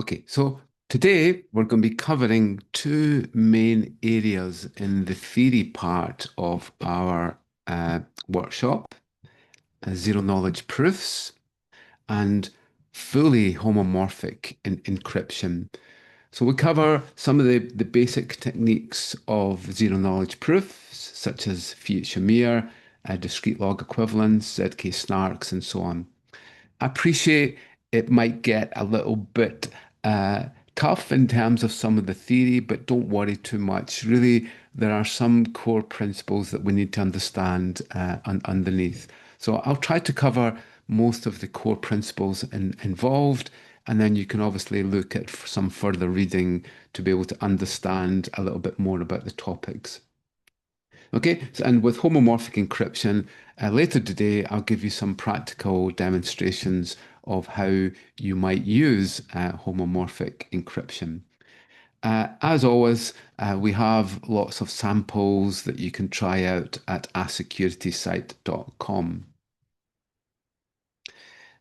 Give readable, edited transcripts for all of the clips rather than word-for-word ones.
Okay, so today we're going to be covering two main areas in the theory part of our workshop, zero knowledge proofs and fully homomorphic encryption. So we cover some of the basic techniques of zero knowledge proofs, such as fiat shamir, discrete log equivalence, ZK snarks, and so on. I appreciate it might get a little bit uh, tough in terms of some of the theory, but don't worry too much. Really, there are some core principles that we need to understand underneath. So I'll try to cover most of the core principles involved, and then you can obviously look at some further reading to be able to understand a little bit more about the topics. Okay, and with homomorphic encryption, later today, I'll give you some practical demonstrations of how you might use homomorphic encryption. As always, we have lots of samples that you can try out at asecuritysite.com.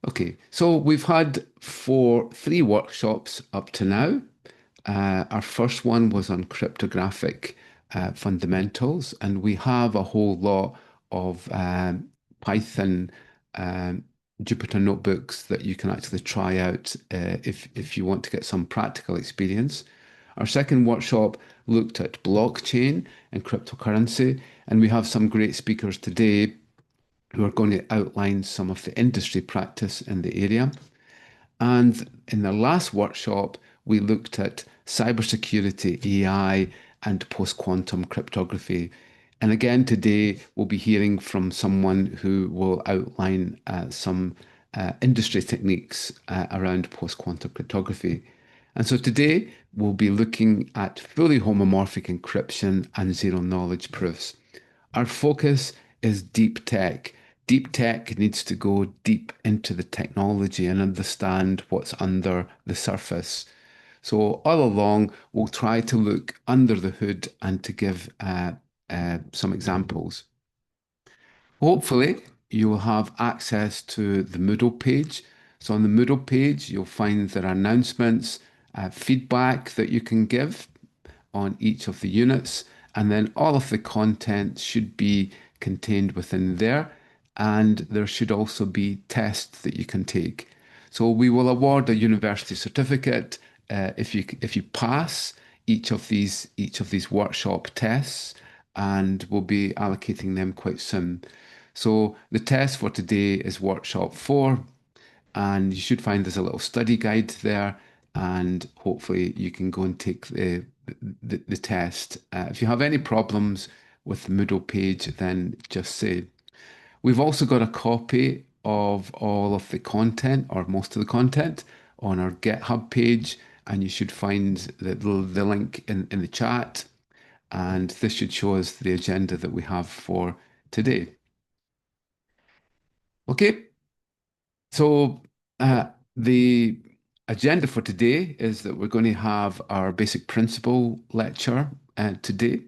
Okay, so we've had three workshops up to now. Our first one was on cryptographic fundamentals, and we have a whole lot of Python Jupyter notebooks that you can actually try out if you want to get some practical experience. Our second workshop looked at blockchain and cryptocurrency, and we have some great speakers today who are going to outline some of the industry practice in the area. And in the last workshop, we looked at cybersecurity, AI, and post-quantum cryptography. And again, today we'll be hearing from someone who will outline some industry techniques around post-quantum cryptography. And so today we'll be looking at fully homomorphic encryption and zero knowledge proofs. Our focus is deep tech. Deep tech needs to go deep into the technology and understand what's under the surface. So all along, we'll try to look under the hood and to give some examples. Hopefully, you will have access to the Moodle page. So on the Moodle page, you'll find there are announcements, feedback that you can give on each of the units, and then all of the content should be contained within there. And there should also be tests that you can take. So we will award a university certificate if you pass each of these workshop tests, and we'll be allocating them quite soon. So the test for today is workshop 4, and you should find there's a little study guide there, and hopefully you can go and take the test. If you have any problems with the Moodle page, then just say. We've also got a copy of all of the content, or most of the content, on our GitHub page, and you should find the link in the chat. And this should show us the agenda that we have for today. Okay, so the agenda for today is that we're going to have our basic principle lecture today.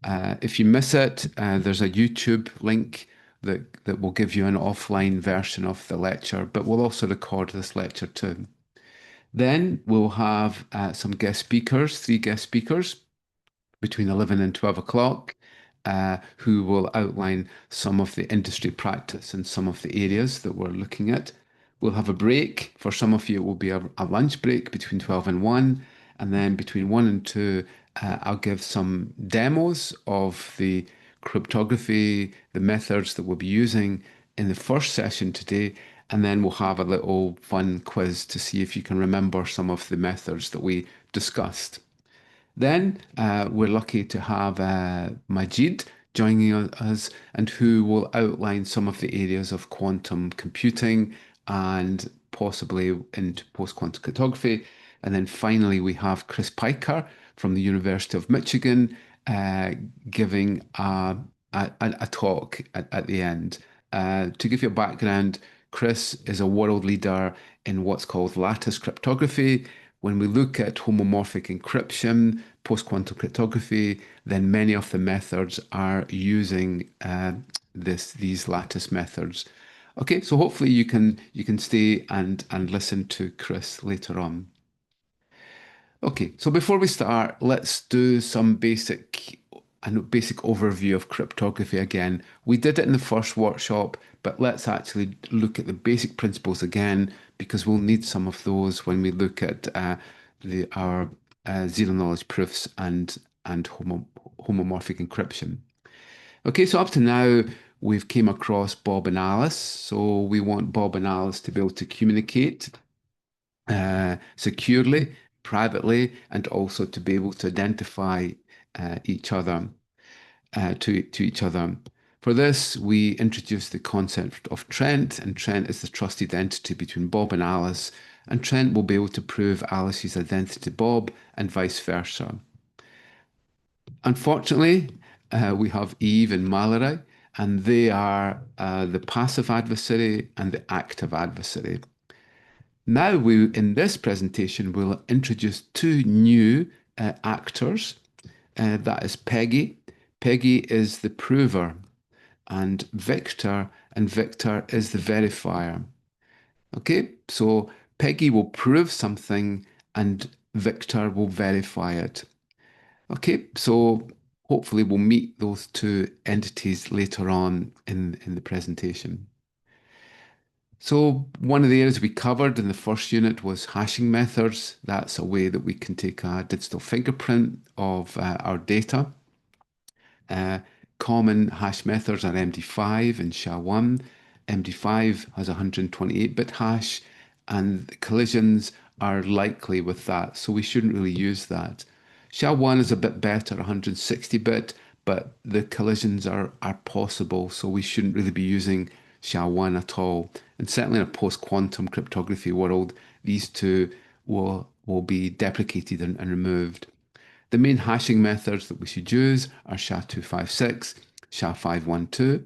If you miss it, there's a YouTube link that will give you an offline version of the lecture, but we'll also record this lecture too. Then we'll have some guest speakers, 3 guest speakers between 11 and 12 o'clock, who will outline some of the industry practice and some of the areas that we're looking at. We'll have a break. For some of you, it will be a lunch break between 12 and 1. And then between 1 and 2, I'll give some demos of the cryptography, the methods that we'll be using in the first session today. And then we'll have a little fun quiz to see if you can remember some of the methods that we discussed. Then we're lucky to have Majid joining us, and who will outline some of the areas of quantum computing and possibly into post-quantum cryptography. And then finally, we have Chris Piker from the University of Michigan giving a talk at the end. To give you a background, Chris is a world leader in what's called lattice cryptography. When we look at homomorphic encryption, post-quantum cryptography, then many of the methods are using these lattice methods. Okay, so hopefully you can stay and listen to Chris later on. Okay, so before we start, let's do some basic overview of cryptography again. We did it in the first workshop, but let's actually look at the basic principles again because we'll need some of those when we look at our zero knowledge proofs and homomorphic encryption. Okay, so up to now, we've came across Bob and Alice. So we want Bob and Alice to be able to communicate securely, privately, and also to be able to identify each other to each other. For this, we introduced the concept of Trent, and Trent is the trusted entity between Bob and Alice, and Trent will be able to prove Alice's identity to Bob and vice versa. Unfortunately, we have Eve and Mallory, and they are the passive adversary and the active adversary. Now, in this presentation, we'll introduce two new actors. That is Peggy. Peggy is the prover, and Victor is the verifier. Okay, so Peggy will prove something, and Victor will verify it. Okay, so hopefully we'll meet those two entities later on in the presentation. So one of the areas we covered in the first unit was hashing methods. That's a way that we can take a digital fingerprint of our data. Uh, Common hash methods are MD5 and SHA-1. MD5 has 128-bit hash, and collisions are likely with that, so we shouldn't really use that. SHA-1 is a bit better, 160-bit, but the collisions are possible, so we shouldn't really be using SHA-1 at all. And certainly in a post-quantum cryptography world, these two will be deprecated and removed. The main hashing methods that we should use are SHA-256, SHA-512.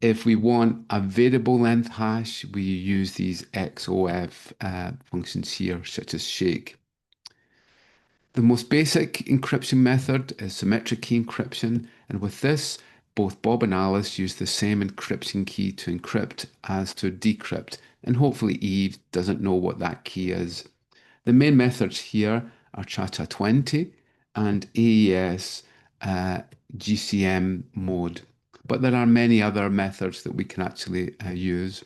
If we want a variable length hash, we use these XOF functions here, such as shake. The most basic encryption method is symmetric key encryption, and with this, both Bob and Alice use the same encryption key to encrypt as to decrypt, and hopefully Eve doesn't know what that key is. The main methods here are Cha-Cha-20 and AES GCM mode, but there are many other methods that we can actually use.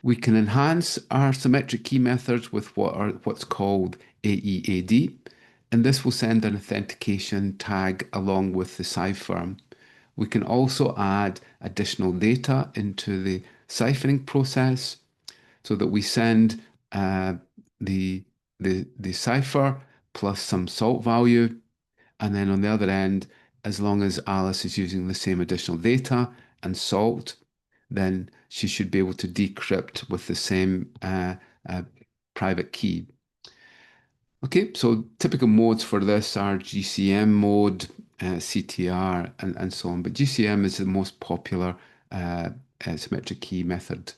We can enhance our symmetric key methods with what's called AEAD, and this will send an authentication tag along with the cipher. We can also add additional data into the ciphering process so that we send the cipher plus some salt value, and then on the other end, as long as Alice is using the same additional data and salt, then she should be able to decrypt with the same private key. Okay, so typical modes for this are GCM mode, CTR, and so on. But GCM is the most popular symmetric key method.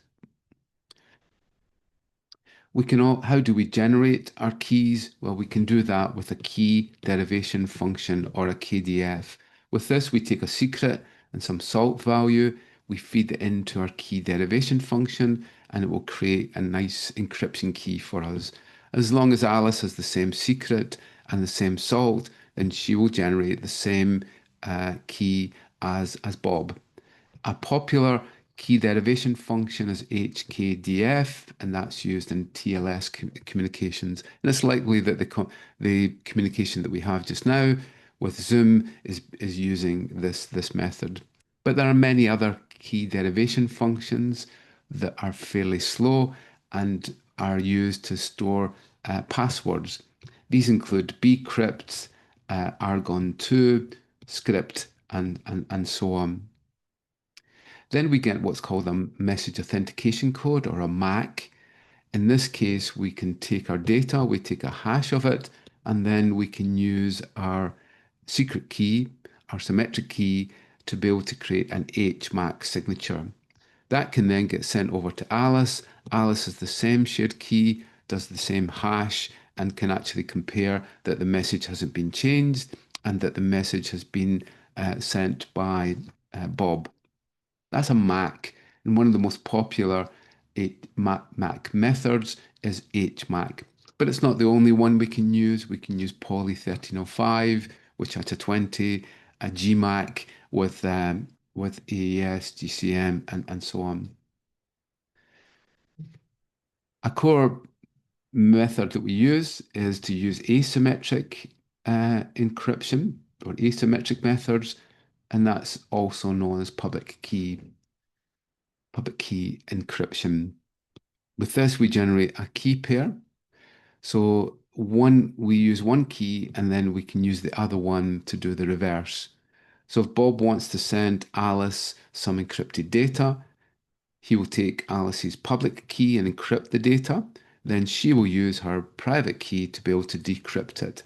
How do we generate our keys? Well, we can do that with a key derivation function or a KDF. With this, we take a secret and some salt value, we feed it into our key derivation function, and it will create a nice encryption key for us. As long as Alice has the same secret and the same salt, then she will generate the same key as Bob. A popular key derivation function is HKDF, and that's used in TLS communications. And it's likely that the communication that we have just now with Zoom is using this method. But there are many other key derivation functions that are fairly slow and are used to store passwords. These include bcrypt, argon2, script, and so on. Then we get what's called a message authentication code or a MAC. In this case, we can take our data, we take a hash of it, and then we can use our secret key, our symmetric key, to be able to create an HMAC signature. That can then get sent over to Alice. Alice has the same shared key, does the same hash, and can actually compare that the message hasn't been changed and that the message has been sent by Bob. That's a MAC, and one of the most popular MAC methods is HMAC. but it's not the only one we can use. We can use Poly 1305, which has a 20, a GMAC with AES, GCM, and so on. A core method that we use is to use asymmetric encryption or asymmetric methods, and that's also known as public key encryption. With this, we generate a key pair. So we use one key and then we can use the other one to do the reverse. So if Bob wants to send Alice some encrypted data, he will take Alice's public key and encrypt the data. Then she will use her private key to be able to decrypt it.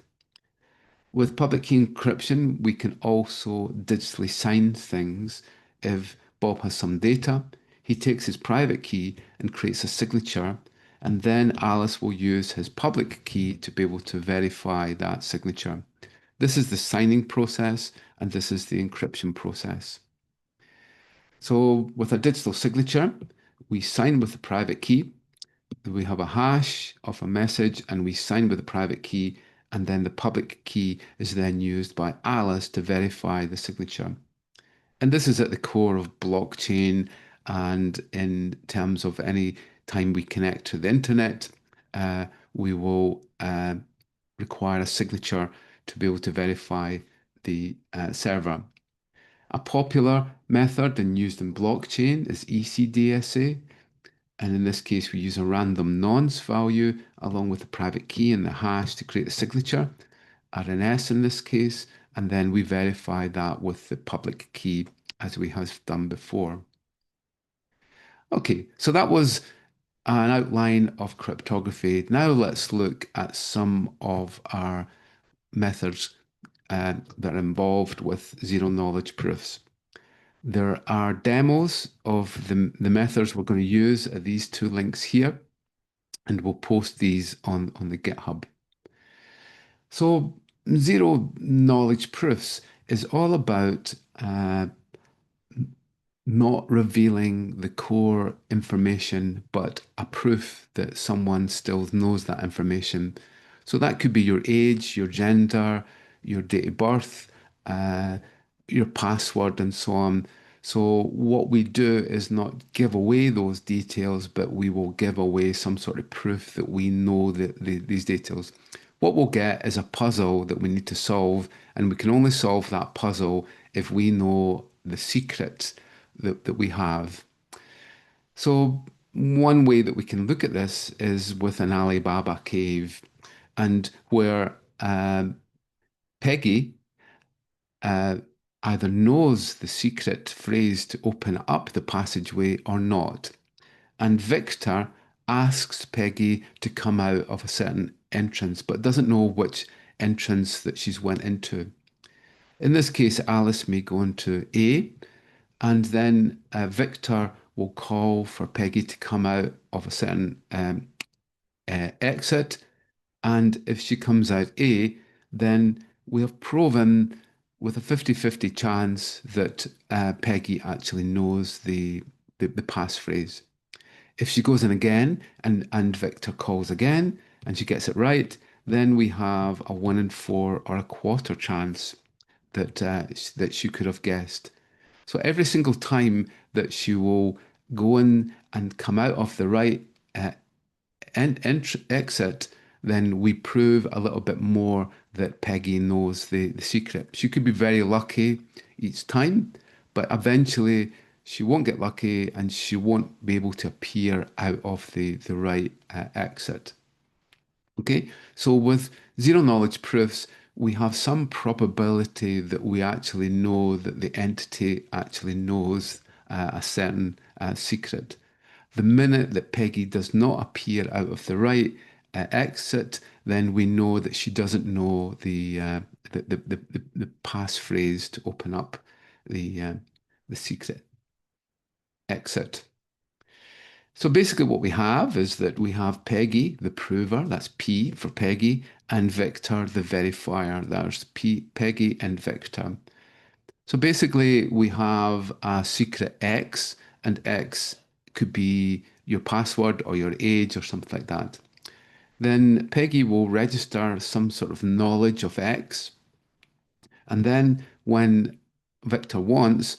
With public key encryption, we can also digitally sign things. If Bob has some data, he takes his private key and creates a signature, and then Alice will use his public key to be able to verify that signature. This is the signing process, and this is the encryption process. So with a digital signature, we sign with the private key. We have a hash of a message and we sign with the private key, and then the public key is then used by Alice to verify the signature. And this is at the core of blockchain, and in terms of any time we connect to the internet, we will require a signature to be able to verify the server. A popular method and used in blockchain is ECDSA. And in this case, we use a random nonce value along with the private key and the hash to create the signature, RNS in this case, and then we verify that with the public key as we have done before. Okay, so that was an outline of cryptography. Now let's look at some of our methods that are involved with zero-knowledge proofs. There are demos of the methods we're going to use at these two links here, and we'll post these on the GitHub. So zero knowledge proofs is all about not revealing the core information, but a proof that someone still knows that information. So that could be your age, your gender, your date of birth, your password, and so on. So what we do is not give away those details, but we will give away some sort of proof that we know these details. What we'll get is a puzzle that we need to solve, and we can only solve that puzzle if we know the secret that we have. So one way that we can look at this is with an Alibaba cave, and where Peggy either knows the secret phrase to open up the passageway or not. And Victor asks Peggy to come out of a certain entrance, but doesn't know which entrance that she's went into. In this case, Alice may go into A, and then Victor will call for Peggy to come out of a certain exit. And if she comes out A, then we have proven with a 50-50 chance that Peggy actually knows the passphrase. If she goes in again and Victor calls again and she gets it right, then we have a 1 in 4 or a quarter chance that that she could have guessed. So every single time that she will go in and come out of the right exit, then we prove a little bit more that Peggy knows the secret. She could be very lucky each time, but eventually she won't get lucky and she won't be able to appear out of the right exit. Okay, so with zero knowledge proofs, we have some probability that we actually know that the entity actually knows a certain secret. The minute that Peggy does not appear out of the right exit, then we know that she doesn't know the passphrase to open up the secret exit. So basically what we have is that we have Peggy, the prover, that's P for Peggy, and Victor, the verifier, that's Peggy and Victor. So basically we have a secret X, and X could be your password or your age or something like that. Then Peggy will register some sort of knowledge of X. And then when Victor wants,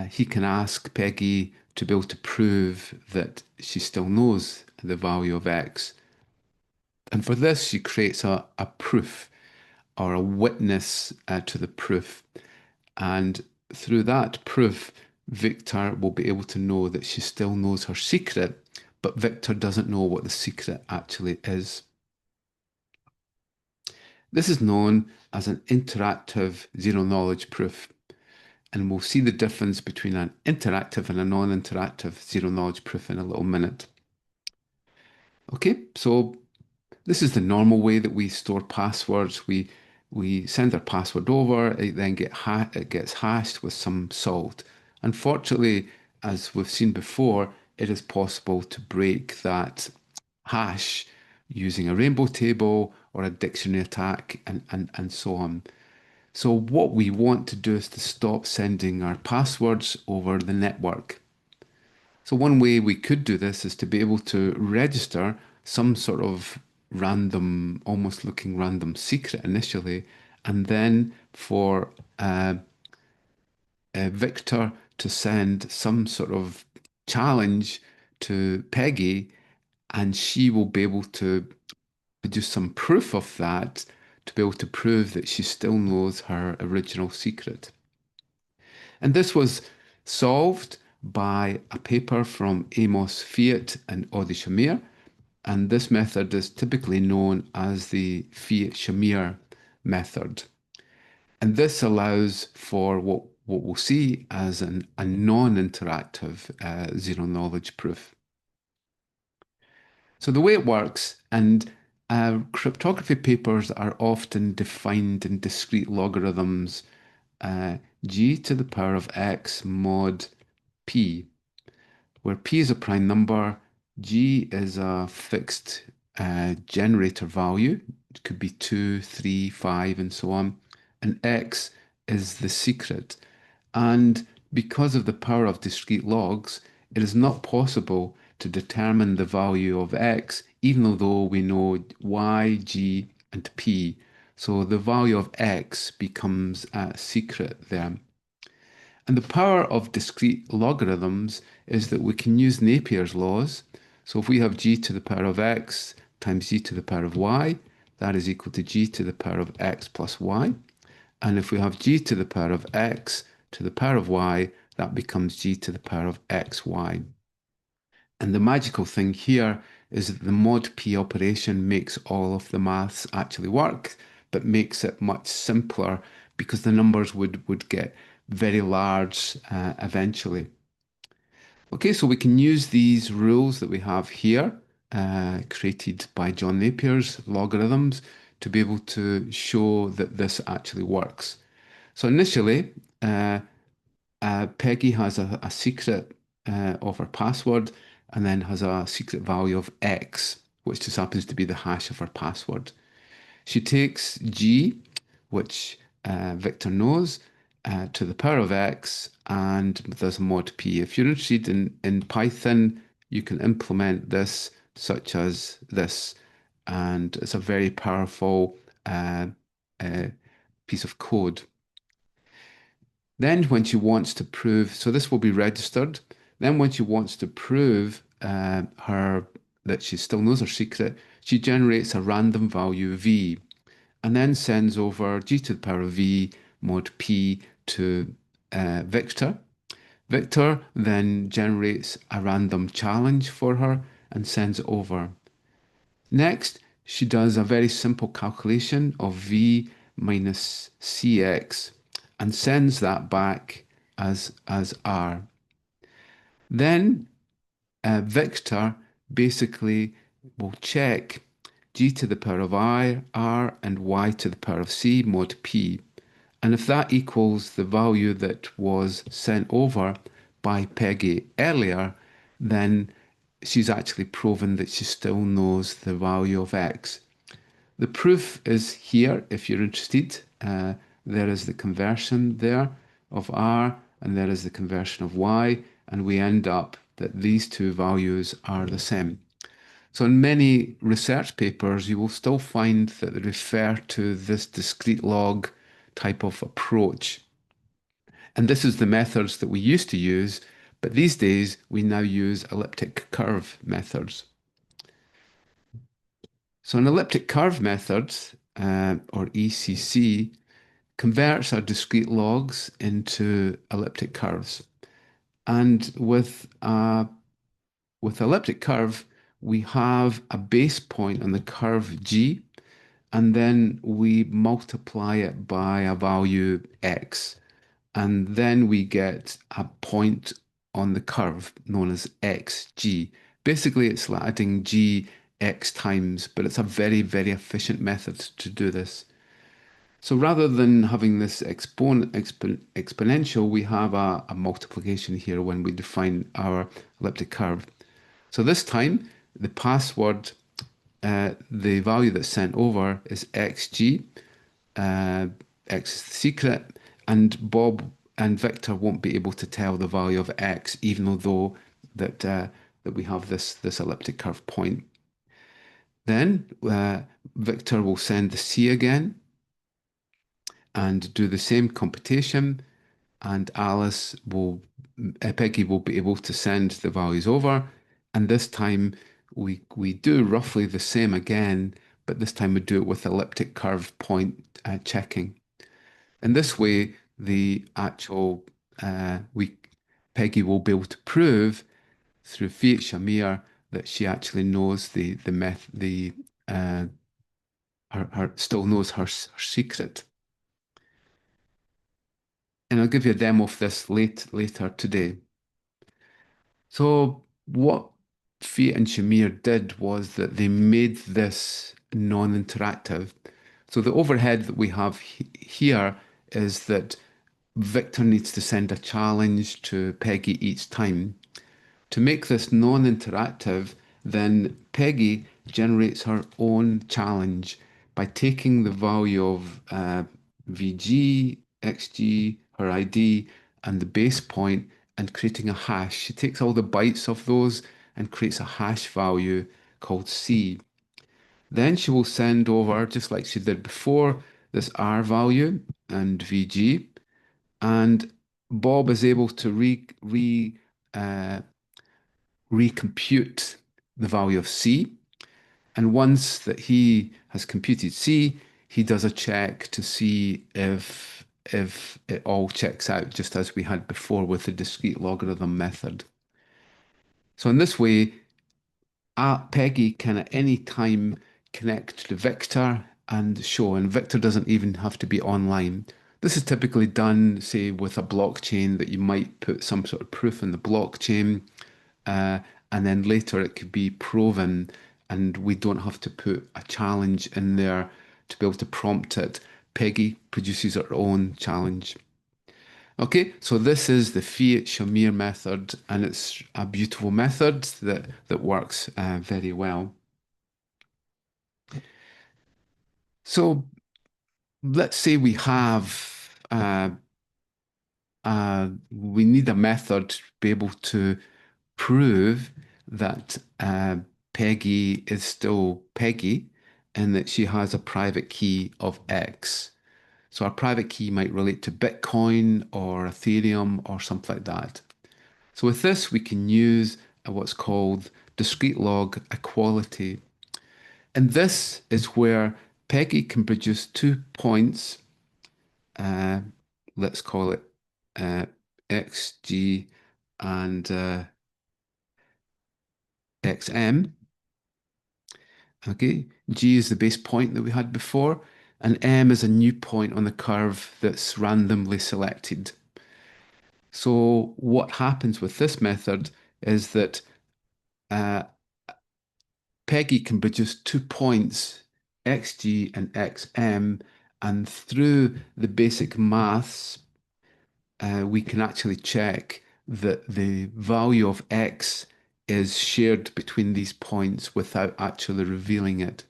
he can ask Peggy to be able to prove that she still knows the value of X. And for this, she creates a proof or a witness to the proof. And through that proof, Victor will be able to know that she still knows her secret, but Victor doesn't know what the secret actually is. This is known as an interactive zero-knowledge proof, and we'll see the difference between an interactive and a non-interactive zero-knowledge proof in a little minute. Okay, so this is the normal way that we store passwords. We send our password over, it then it gets hashed with some salt. Unfortunately, as we've seen before, it is possible to break that hash using a rainbow table or a dictionary attack and so on. So what we want to do is to stop sending our passwords over the network. So one way we could do this is to be able to register some sort of random, almost looking random secret initially, and then for Victor to send some sort of challenge to Peggy, and she will be able to produce some proof of that to be able to prove that she still knows her original secret. And this was solved by a paper from Amos Fiat and Audie Shamir. And this method is typically known as the Fiat-Shamir method. And this allows for what we'll see as a non-interactive zero-knowledge proof. So the way it works, and cryptography papers are often defined in discrete logarithms, g to the power of x mod p, where p is a prime number, g is a fixed generator value. It could be 2, 3, 5, and so on. And x is the secret. And because of the power of discrete logs, it is not possible to determine the value of x, even though we know y, g, and p. So the value of x becomes a secret there. And the power of discrete logarithms is that we can use Napier's laws. So if we have g to the power of x times g to the power of y, that is equal to g to the power of x plus y. And if we have g to the power of x to the power of y, that becomes g to the power of xy. And the magical thing here is that the mod p operation makes all of the maths actually work, but makes it much simpler because the numbers would get very large eventually. Okay, so we can use these rules that we have here, created by John Napier's logarithms, to be able to show that this actually works. So initially, Peggy has a secret of her password and then has a secret value of X, which just happens to be the hash of her password. She takes G, which Victor knows, to the power of X and does mod P. If you're interested in Python, you can implement this such as this. And it's a very powerful piece of code. Then when she wants to prove, so this will be registered. Then when she wants to prove that she still knows her secret, she generates a random value v, and then sends over g to the power of v mod p to Victor. Victor then generates a random challenge for her and sends it over. Next, she does a very simple calculation of v minus cx and sends that back as r. Then Victor basically will check g to the power of I, r, and y to the power of c mod p. And if that equals the value that was sent over by Peggy earlier, then she's actually proven that she still knows the value of x. The proof is here if you're interested. There is the conversion there of r, and there is the conversion of y, and we end up that these two values are the same. So in many research papers, you will still find that they refer to this discrete log type of approach. And this is the methods that we used to use, but these days we now use elliptic curve methods. So an elliptic curve method, or ECC, converts our discrete logs into elliptic curves. And with elliptic curve, we have a base point on the curve G, and then we multiply it by a value X. And then we get a point on the curve known as XG. Basically, it's like adding G X times, but it's a very, very efficient method to do this. So rather than having this exponential, we have a multiplication here when we define our elliptic curve. So this time, the password, the value that's sent over is XG, X is the secret, and Bob and Victor won't be able to tell the value of X, even though that we have this elliptic curve point. Then Victor will send the C again and do the same computation, and Peggy will be able to send the values over, and this time we do roughly the same again, but this time we do it with elliptic curve point checking. In this way, the actual Peggy will be able to prove through Fiat Shamir that she actually knows still knows her secret. And I'll give you a demo of this later today. So what Fiat and Shamir did was that they made this non-interactive. So the overhead that we have here is that Victor needs to send a challenge to Peggy each time. To make this non-interactive, then Peggy generates her own challenge by taking the value of VG, XG, her ID, and the base point and creating a hash. She takes all the bytes of those and creates a hash value called C. Then she will send over, just like she did before, this R value and VG, and Bob is able to recompute the value of C. And once that he has computed C, he does a check to see if it all checks out, just as we had before with the discrete logarithm method. So in this way, Peggy can at any time connect to Victor and show, and Victor doesn't even have to be online. This is typically done, say, with a blockchain that you might put some sort of proof in the blockchain, and then later it could be proven, and we don't have to put a challenge in there to be able to prompt it. Peggy produces her own challenge. Okay, so this is the Fiat Shamir method, and it's a beautiful method that works very well. So let's say we have we need a method to be able to prove that Peggy is still Peggy and that she has a private key of X. So our private key might relate to Bitcoin or Ethereum or something like that. So with this, we can use what's called discrete log equality. And this is where Peggy can produce 2 points, let's call it XG and XM. Okay, G is the base point that we had before, and M is a new point on the curve that's randomly selected. So what happens with this method is that Peggy can produce 2 points, XG and XM, and through the basic maths, we can actually check that the value of X is shared between these points without actually revealing it.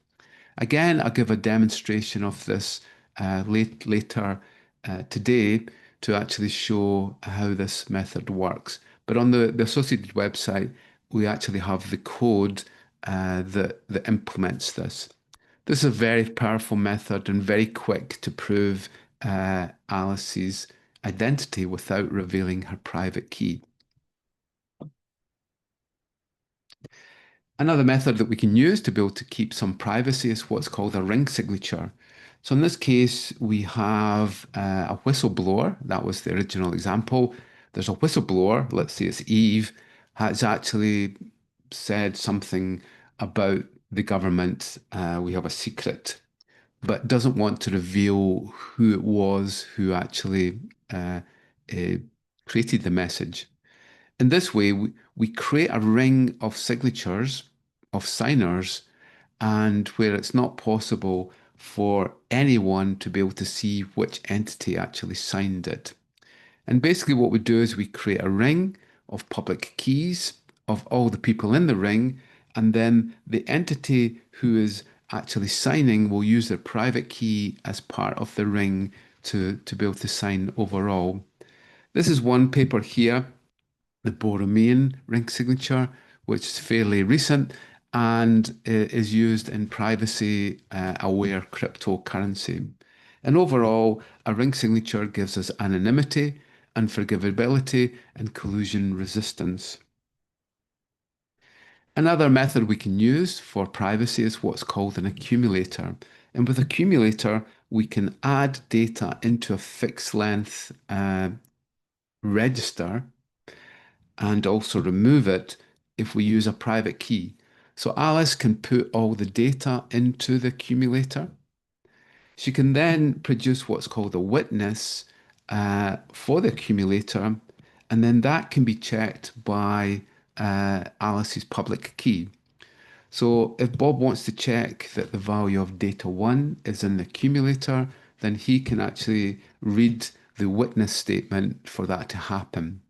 Again, I'll give a demonstration of this later today to actually show how this method works. But on the associated website, we actually have the code that implements this. This is a very powerful method and very quick to prove Alice's identity without revealing her private key. Another method that we can use to be able to keep some privacy is what's called a ring signature. So in this case, we have a whistleblower. That was the original example. There's a whistleblower, let's say it's Eve, has actually said something about the government. We have a secret, but doesn't want to reveal who it was who actually uh, created the message. In this way, we create a ring of signatures, of signers, and where it's not possible for anyone to be able to see which entity actually signed it. And basically, what we do is we create a ring of public keys of all the people in the ring, and then the entity who is actually signing will use their private key as part of the ring to be able to sign overall. This is one paper here, the Borromean ring signature, which is fairly recent and is used in privacy aware cryptocurrency. And overall, a ring signature gives us anonymity, unforgivability, and collusion resistance. Another method we can use for privacy is what's called an accumulator. And with accumulator, we can add data into a fixed length register and also remove it if we use a private key. So Alice can put all the data into the accumulator. She can then produce what's called a witness for the accumulator, and then that can be checked by Alice's public key. So if Bob wants to check that the value of data 1 is in the accumulator, then he can actually read the witness statement for that to happen.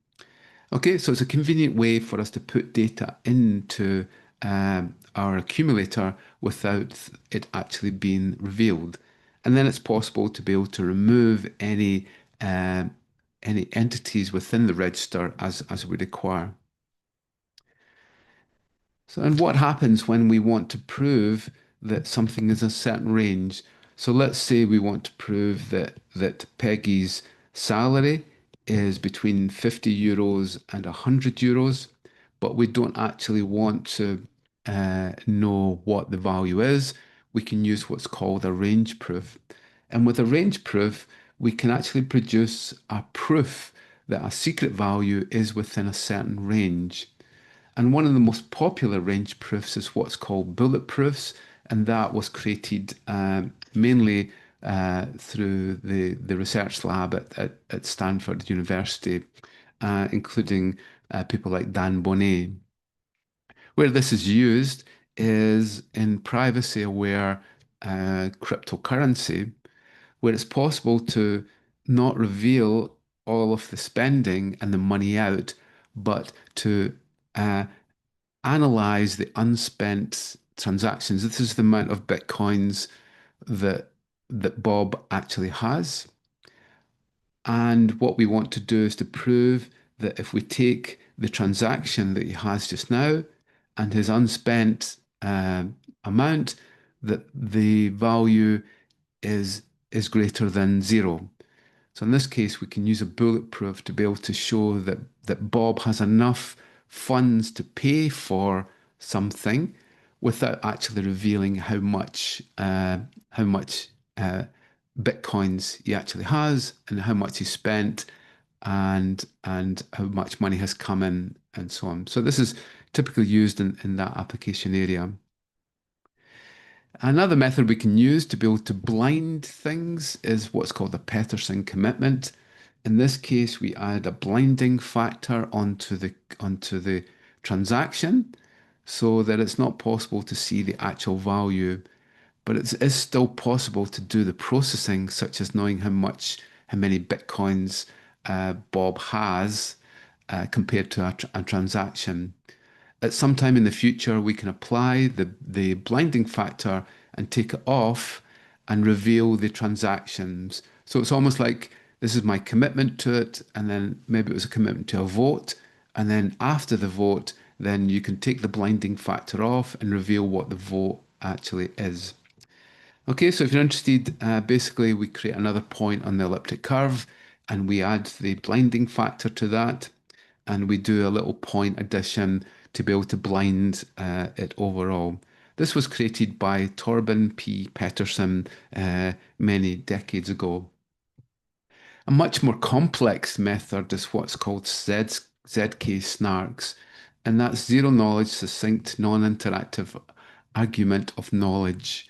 Okay, so it's a convenient way for us to put data into our accumulator without it actually being revealed. And then it's possible to be able to remove any entities within the register as we require. So, and what happens when we want to prove that something is a certain range? So let's say we want to prove that Peggy's salary is between 50 euros and 100 euros, but we don't actually want to know what the value is. We can use what's called a range proof. And with a range proof, we can actually produce a proof that a secret value is within a certain range. And one of the most popular range proofs is what's called bullet proofs, and that was created mainly through the research lab at Stanford University, including people like Dan Bonnet. Where this is used is in privacy-aware cryptocurrency, where it's possible to not reveal all of the spending and the money out, but to analyze the unspent transactions. This is the amount of bitcoins that Bob actually has. And what we want to do is to prove that if we take the transaction that he has just now and his unspent amount, that the value is greater than zero. So in this case, we can use a bulletproof to be able to show that Bob has enough funds to pay for something without actually revealing how much bitcoins he actually has and how much he spent and how much money has come in and so on. So this is typically used in that application area. Another method we can use to be able to blind things is what's called a Peterson commitment. In this case, we add a blinding factor onto the transaction so that it's not possible to see the actual value, but it is still possible to do the processing, such as knowing how many bitcoins Bob has compared to a transaction. At some time in the future, we can apply the blinding factor and take it off and reveal the transactions. So it's almost like this is my commitment to it, and then maybe it was a commitment to a vote, and then after the vote, then you can take the blinding factor off and reveal what the vote actually is. Okay, so if you're interested, basically we create another point on the elliptic curve and we add the blinding factor to that, and we do a little point addition to be able to blind it overall. This was created by Torben P. Pettersson many decades ago. A much more complex method is what's called ZK snarks, and that's zero knowledge, succinct, non-interactive argument of knowledge.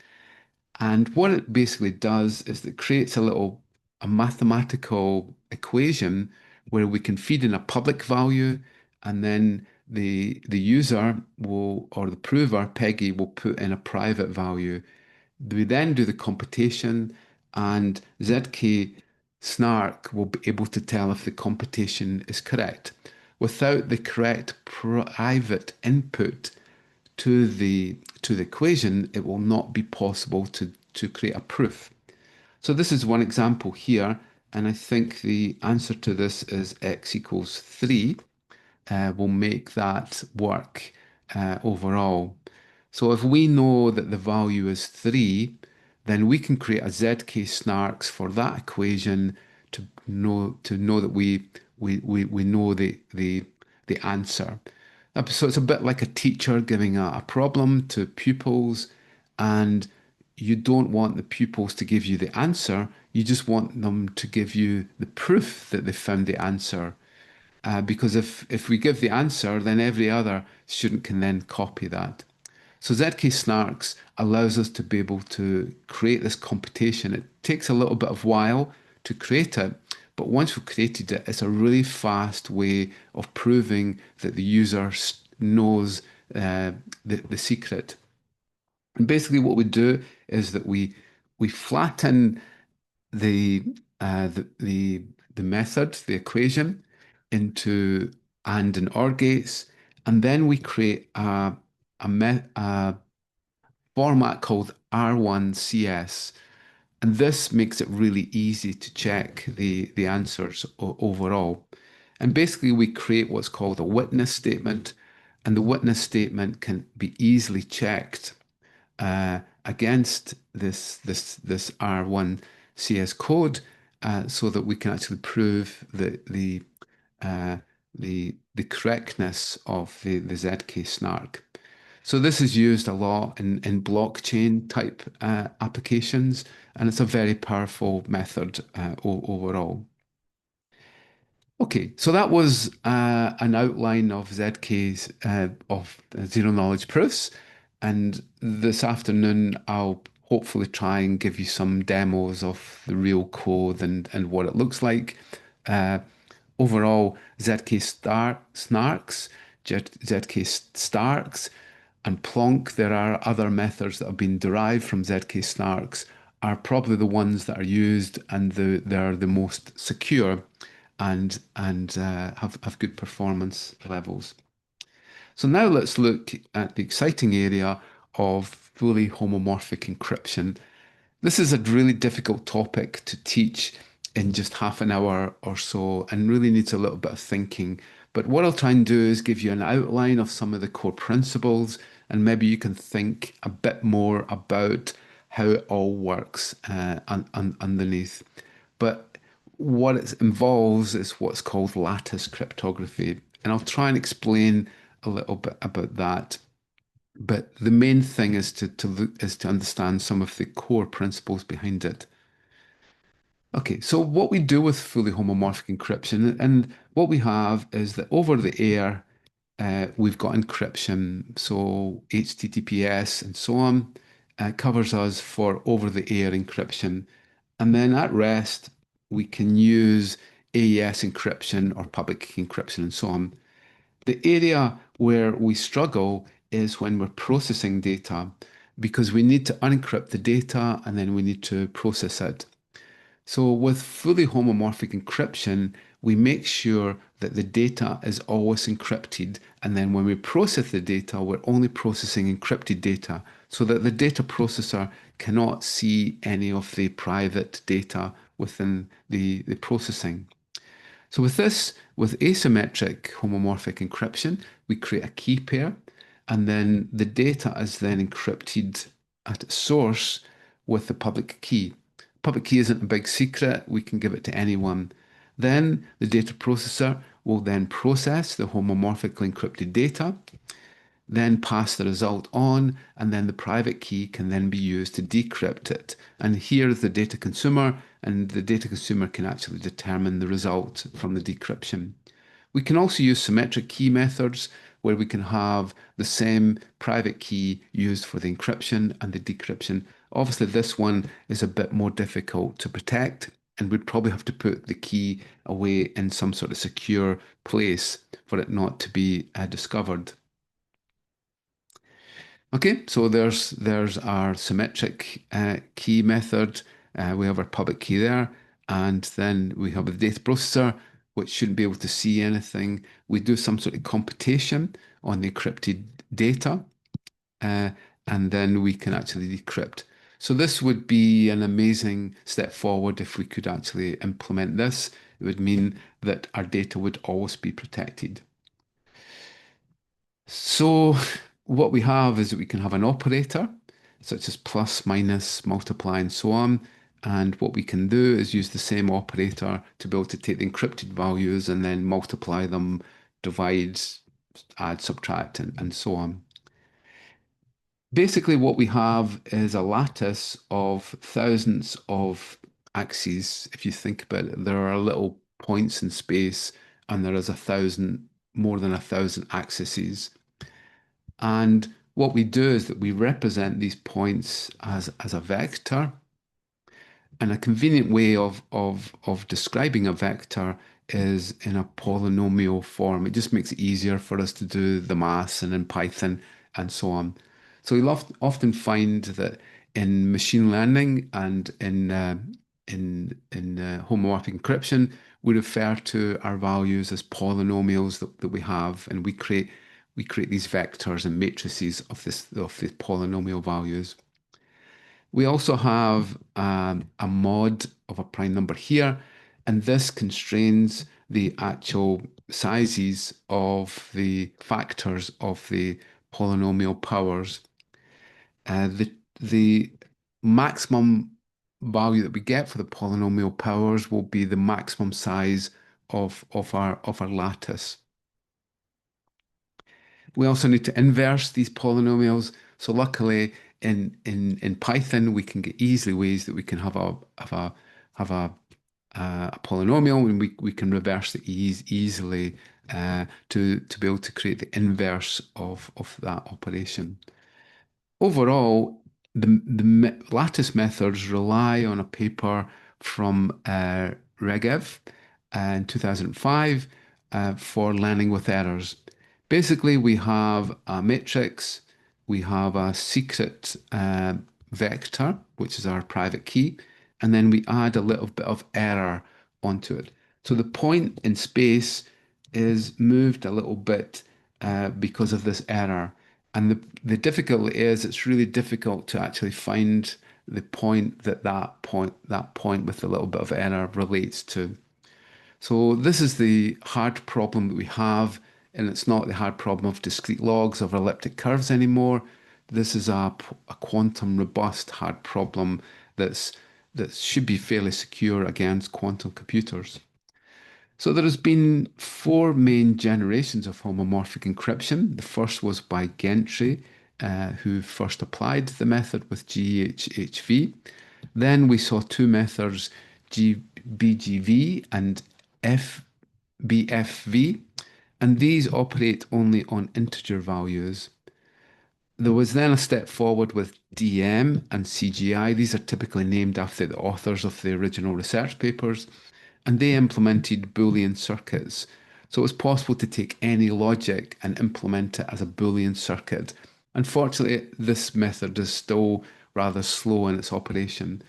And what it basically does is it creates a mathematical equation where we can feed in a public value, and then the user will, or the prover, Peggy, will put in a private value. We then do the computation, and ZK Snark will be able to tell if the computation is correct. Without the correct private input to the equation, it will not be possible to create a proof. So this is one example here, and I think the answer to this is x equals 3. Will make that work overall. So if we know that the value is 3, then we can create a ZK snarks for that equation to know that we know the answer. So it's a bit like a teacher giving a problem to pupils, and you don't want the pupils to give you the answer. You just want them to give you the proof that they found the answer. Because if we give the answer, then every other student can then copy that. So ZK Snarks allows us to be able to create this computation. It takes a little bit of while to create it, but once we've created it, it's a really fast way of proving that the user knows the secret. And basically what we do is that we flatten the the method, the equation, into and OR gates, and then we create a format called R1CS, and this makes it really easy to check the answers overall. And basically, we create what's called a witness statement, and the witness statement can be easily checked against this R1 CS code, so that we can actually prove uh, the correctness of the ZK snark. So this is used a lot in blockchain type applications, and it's a very powerful method overall. Okay, so that was an outline of ZK's of zero knowledge proofs, and this afternoon I'll hopefully try and give you some demos of the real code and what it looks like. Overall, Snarks, ZK Starks, and Plonk, there are other methods that have been derived from ZK Snarks, are probably the ones that are used, and they're the most secure and have good performance levels. So now let's look at the exciting area of fully homomorphic encryption. This is a really difficult topic to teach in just half an hour or so, and really needs a little bit of thinking. But what I'll try and do is give you an outline of some of the core principles, and maybe you can think a bit more about how it all works underneath. But what it involves is what's called lattice cryptography, and I'll try and explain a little bit about that. But the main thing is to understand some of the core principles behind it. Okay, so what we do with fully homomorphic encryption, and what we have is that over the air, we've got encryption. So HTTPS and so on covers us for over the air encryption. And then at rest, we can use AES encryption or public key encryption and so on. The area where we struggle is when we're processing data, because we need to unencrypt the data and then we need to process it. So with fully homomorphic encryption, we make sure that the data is always encrypted. And then when we process the data, we're only processing encrypted data, so that the data processor cannot see any of the private data within the processing. So with this, with asymmetric homomorphic encryption, we create a key pair, and then the data is then encrypted at its source with the public key. Public key isn't a big secret. We can give it to anyone. Then the data processor will then process the homomorphically encrypted data, then pass the result on, and then the private key can then be used to decrypt it. And here's the data consumer, and the data consumer can actually determine the result from the decryption. We can also use symmetric key methods where we can have the same private key used for the encryption and the decryption. Obviously, this one is a bit more difficult to protect, and we'd probably have to put the key away in some sort of secure place for it not to be discovered. Okay, so there's our symmetric key method. We have our public key there, and then we have the data processor, which shouldn't be able to see anything. We do some sort of computation on the encrypted data, uh, and then we can actually decrypt. So this would be an amazing step forward if we could actually implement this. It would mean that our data would always be protected. So what we have is that we can have an operator, such as plus, minus, multiply, and so on. And what we can do is use the same operator to be able to take the encrypted values and then multiply them, divide, add, subtract, and so on. Basically, what we have is a lattice of thousands of axes. If you think about it, there are little points in space, and there is more than 1,000 axes. And what we do is that we represent these points as a vector. And a convenient way of describing a vector is in a polynomial form. It just makes it easier for us to do the maths and in Python and so on. So you'll often find that in machine learning and in homomorphic encryption, we refer to our values as polynomials that we have, and we create these vectors and matrices of these polynomial values. We also have a mod of a prime number here, and this constrains the actual sizes of the factors of the polynomial powers. The maximum value that we get for the polynomial powers will be the maximum size of our lattice. We also need to inverse these polynomials. So luckily in Python, we can get easily ways that we can have a polynomial, and we can reverse it easily to be able to create the inverse of that operation. Overall, the lattice methods rely on a paper from Regev in 2005 for learning with errors. Basically, we have a matrix, we have a secret vector, which is our private key, and then we add a little bit of error onto it. So the point in space is moved a little bit because of this error. And the difficulty is it's really difficult to actually find the point that point with a little bit of error relates to. So this is the hard problem that we have, and it's not the hard problem of discrete logs of elliptic curves anymore. This is a quantum robust hard problem that should be fairly secure against quantum computers. So there has been four main generations of homomorphic encryption. The first was by Gentry, who first applied the method with GHHV. Then we saw two methods, BGV and FBFV, and these operate only on integer values. There was then a step forward with DM and CGI. These are typically named after the authors of the original research papers, and they implemented Boolean circuits. So it was possible to take any logic and implement it as a Boolean circuit. Unfortunately, this method is still rather slow in its operation.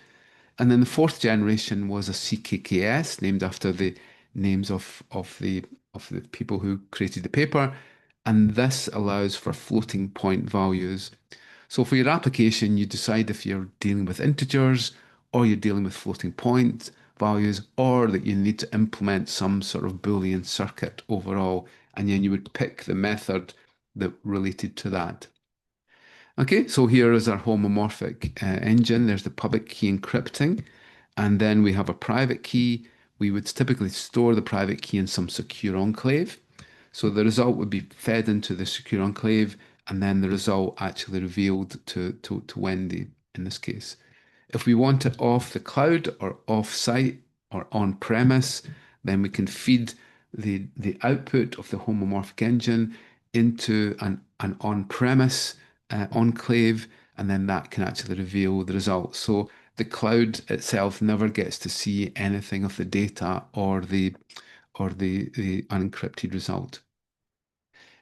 And then the fourth generation was a CKKS, named after the names of the people who created the paper. And this allows for floating point values. So for your application, you decide if you're dealing with integers or you're dealing with floating points, values, or that you need to implement some sort of Boolean circuit overall, and then you would pick the method that related to that. Okay, so here is our homomorphic engine. There's the public key encrypting, and then we have a private key. We would typically store the private key in some secure enclave. So the result would be fed into the secure enclave, and then the result actually revealed to Wendy in this case. If we want it off the cloud or off site or on premise, then we can feed the output of the homomorphic engine into an on-premise enclave, and then that can actually reveal the results. So the cloud itself never gets to see anything of the data or the unencrypted result.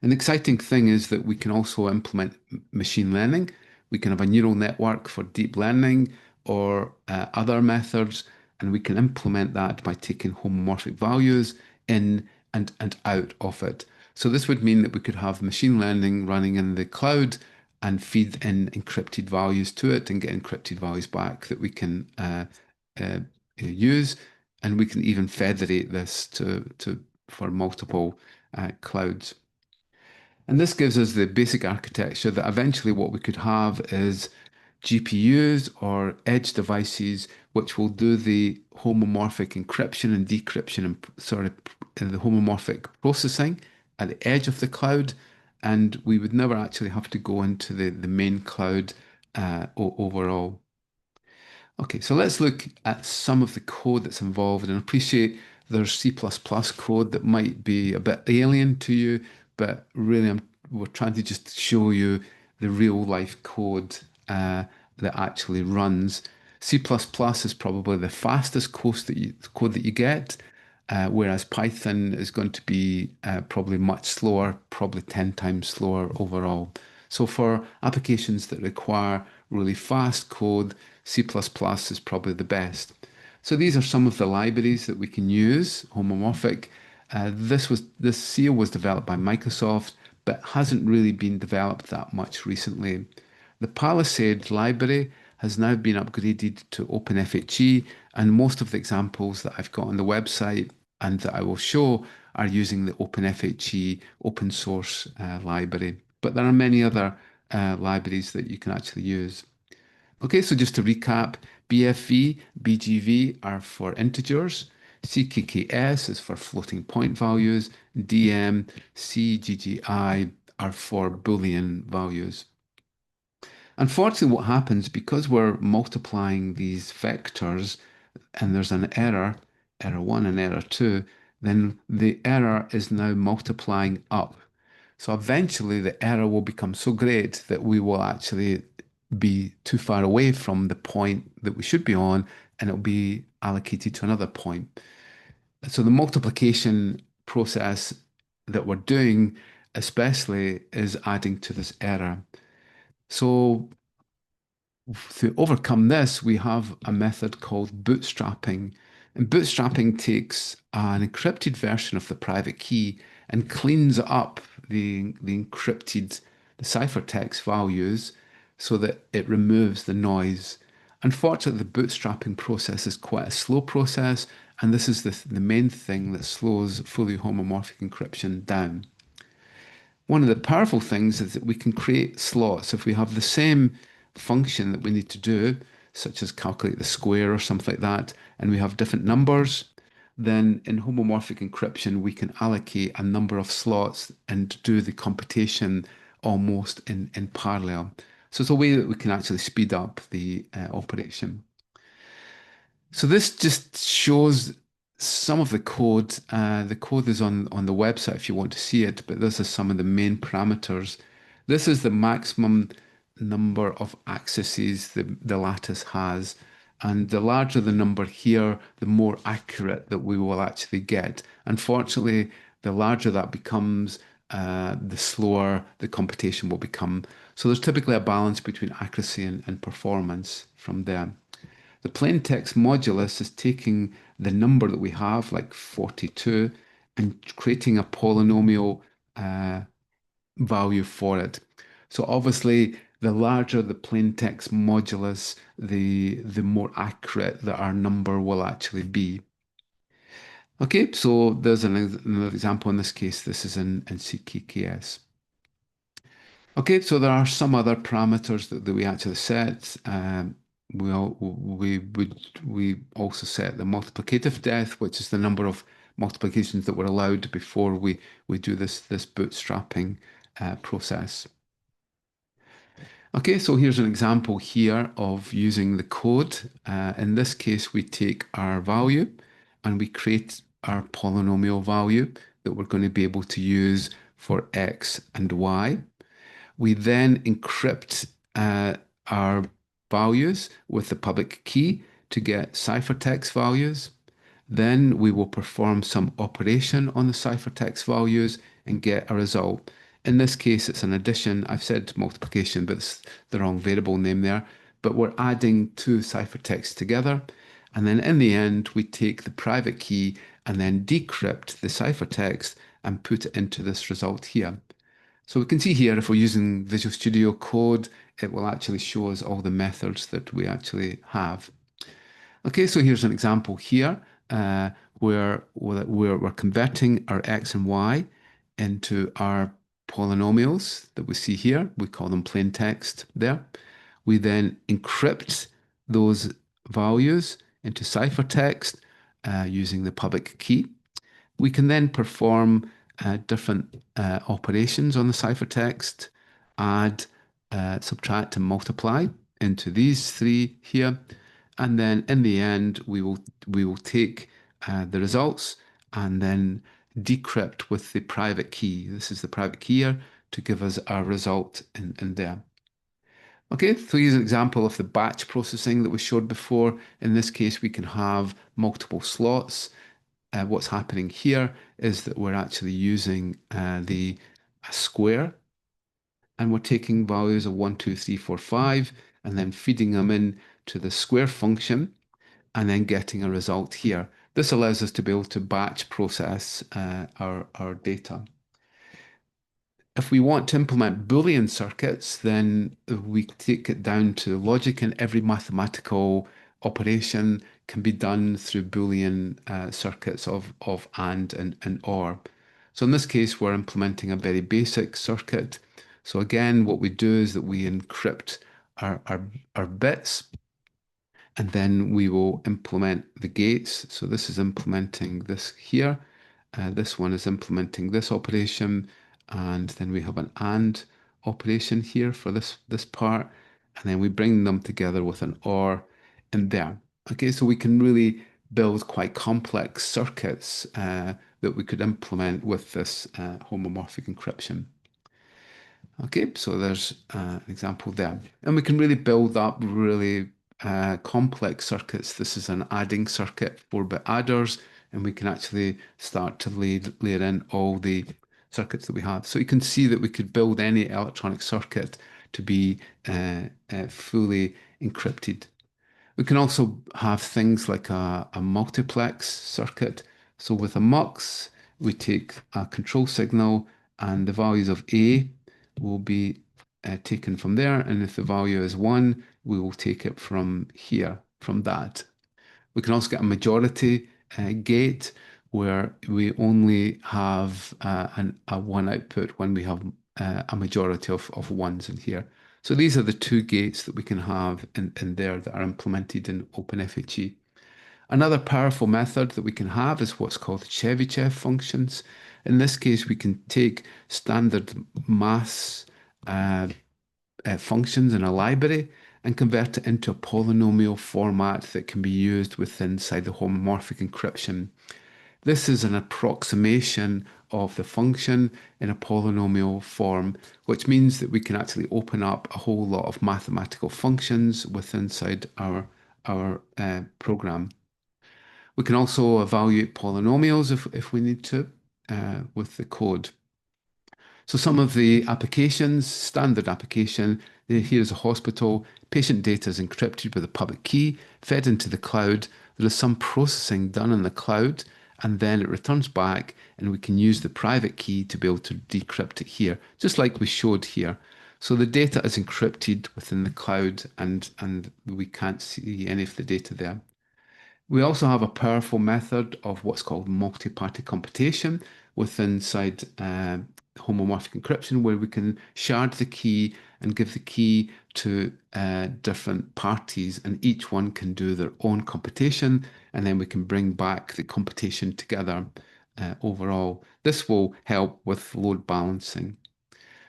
An exciting thing is that we can also implement machine learning. We can have a neural network for deep learning or other methods, and we can implement that by taking homomorphic values in and out of it. So this would mean that we could have machine learning running in the cloud and feed in encrypted values to it and get encrypted values back that we can use, and we can even federate this for multiple clouds. And this gives us the basic architecture that eventually what we could have is GPUs or edge devices which will do the homomorphic encryption and decryption and the homomorphic processing at the edge of the cloud, and we would never actually have to go into the main cloud overall. Okay, so let's look at some of the code that's involved, and I appreciate there's C++ code that might be a bit alien to you, but really we're trying to just show you the real life code that actually runs. C++ is probably the fastest code that you get, whereas Python is going to be probably much slower, probably 10 times slower overall. So for applications that require really fast code, C++ is probably the best. So these are some of the libraries that we can use, homomorphic. This seal was developed by Microsoft, but hasn't really been developed that much recently. The Palisade library has now been upgraded to OpenFHE, and most of the examples that I've got on the website and that I will show are using the OpenFHE open source library. But there are many other libraries that you can actually use. Okay, so just to recap, BFV, BGV are for integers, CKKS is for floating point values, DM, CGGI are for Boolean values. Unfortunately, what happens because we're multiplying these vectors and there's an error, error 1 and error 2, then the error is now multiplying up. So eventually the error will become so great that we will actually be too far away from the point that we should be on, and it'll be allocated to another point. So the multiplication process that we're doing especially is adding to this error. So to overcome this, we have a method called bootstrapping. And bootstrapping takes an encrypted version of the private key and cleans up the encrypted, the ciphertext values so that it removes the noise. Unfortunately, the bootstrapping process is quite a slow process, and this is the main thing that slows fully homomorphic encryption down. One of the powerful things is that we can create slots. If we have the same function that we need to do, such as calculate the square or something like that, and we have different numbers, then in homomorphic encryption, we can allocate a number of slots and do the computation almost in parallel. So it's a way that we can actually speed up the operation. So this just shows some of the code. The code is on the website if you want to see it, but this is some of the main parameters. This is the maximum number of accesses the lattice has. And the larger the number here, the more accurate that we will actually get. Unfortunately, the larger that becomes, the slower the computation will become. So there's typically a balance between accuracy and performance from there. The plain text modulus is taking the number that we have, like 42, and creating a polynomial value for it. So obviously the larger the plain text modulus, the more accurate that our number will actually be. Okay, so there's another example in this case. This is in CKKS. Okay, so there are some other parameters that we actually set. We also set the multiplicative depth, which is the number of multiplications that were allowed before we do this bootstrapping process. Okay, so here's an example here of using the code. In this case, we take our value and we create our polynomial value that we're going to be able to use for x and y. We then encrypt our values with the public key to get ciphertext values. Then we will perform some operation on the ciphertext values and get a result. In this case, it's an addition. I've said multiplication, but it's the wrong variable name there. But we're adding two ciphertexts together. And then in the end, we take the private key and then decrypt the ciphertext and put it into this result here. So we can see here, if we're using Visual Studio Code, it will actually show us all the methods that we actually have. Okay, so here's an example here where we're converting our x and y into our polynomials that we see here. We call them plain text there. We then encrypt those values into ciphertext using the public key. We can then perform different operations on the ciphertext, add, subtract, and multiply into these three here. And then in the end, we will take the results and then decrypt with the private key. This is the private key here to give us our result in there. Okay, so here's an example of the batch processing that we showed before. In this case, we can have multiple slots. What's happening here is that we're actually using a square, and we're taking values of 1, 2, 3, 4, 5, and then feeding them in to the square function, and then getting a result here. This allows us to be able to batch process our data. If we want to implement Boolean circuits, then we take it down to logic, and every mathematical operation can be done through Boolean circuits of and or. So in this case, we're implementing a very basic circuit. So again, what we do is that we encrypt our bits, and then we will implement the gates. So this is implementing this here. This one is implementing this operation. And then we have an AND operation here for this part. And then we bring them together with an OR in there. Okay, so we can really build quite complex circuits that we could implement with this homomorphic encryption. Okay, so there's an example there. And we can really build up really complex circuits. This is an adding circuit, 4-bit adders, and we can actually start to layer in all the circuits that we have. So you can see that we could build any electronic circuit to be fully encrypted. We can also have things like a multiplex circuit. So with a mux, we take a control signal and the values of A will be taken from there. And if the value is 1, we will take it from here, from that. We can also get a majority gate where we only have a one output when we have a majority of ones in here. So these are the two gates that we can have in there that are implemented in OpenFHE. Another powerful method that we can have is what's called Chebyshev functions. In this case, we can take standard maths functions in a library and convert it into a polynomial format that can be used inside the homomorphic encryption. This is an approximation of the function in a polynomial form, which means that we can actually open up a whole lot of mathematical functions inside our program. We can also evaluate polynomials if we need to with the code. So some of the applications, standard application, here is a hospital. Patient data is encrypted with a public key, fed into the cloud. There is some processing done in the cloud, and then it returns back, and we can use the private key to be able to decrypt it here, just like we showed here. So the data is encrypted within the cloud and we can't see any of the data there. We also have a powerful method of what's called multi-party computation within inside homomorphic encryption, where we can shard the key and give the key to different parties, and each one can do their own computation, and then we can bring back the computation together overall. This will help with load balancing.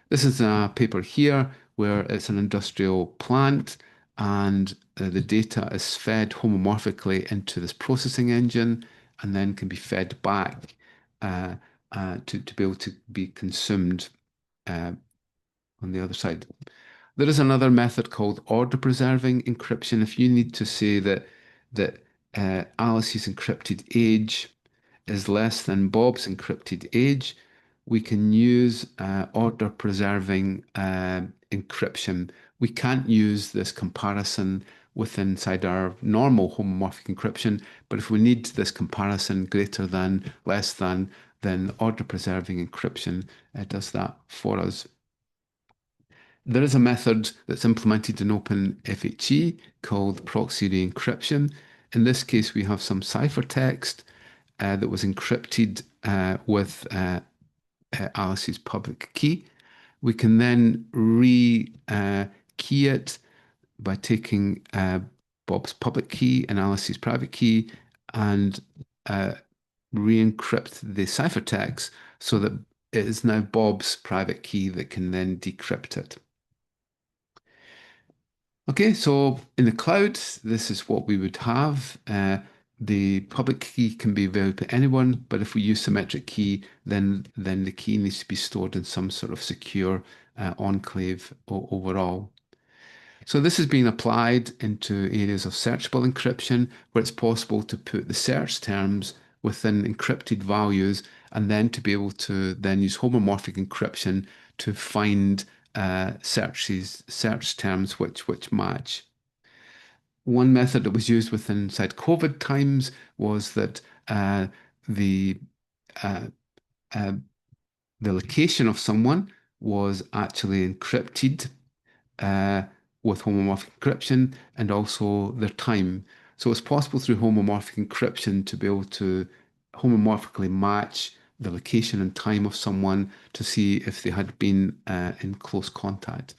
This is a paper here where it's an industrial plant and the data is fed homomorphically into this processing engine and then can be fed back uh, to be able to be consumed uh, on the other side. There is another method called order preserving encryption. If you need to say that Alice's encrypted age is less than Bob's encrypted age, we can use order preserving encryption. We can't use this comparison within inside our normal homomorphic encryption, but if we need this comparison greater than, less than, then order preserving encryption does that for us. There is a method that's implemented in OpenFHE called proxy re-encryption. In this case, we have some ciphertext that was encrypted with Alice's public key. We can then re-key it by taking Bob's public key and Alice's private key and re-encrypt the ciphertext so that it is now Bob's private key that can then decrypt it. Okay, so in the cloud, this is what we would have. The public key can be available to anyone, but if we use symmetric key, then the key needs to be stored in some sort of secure enclave overall. So this is being applied into areas of searchable encryption, where it's possible to put the search terms within encrypted values and then to be able to then use homomorphic encryption to find search terms which match. One method that was used within inside COVID times was that the uh, uh, the location of someone was actually encrypted with homomorphic encryption and also their time. So it's possible through homomorphic encryption to be able to homomorphically match the location and time of someone to see if they had been in close contact.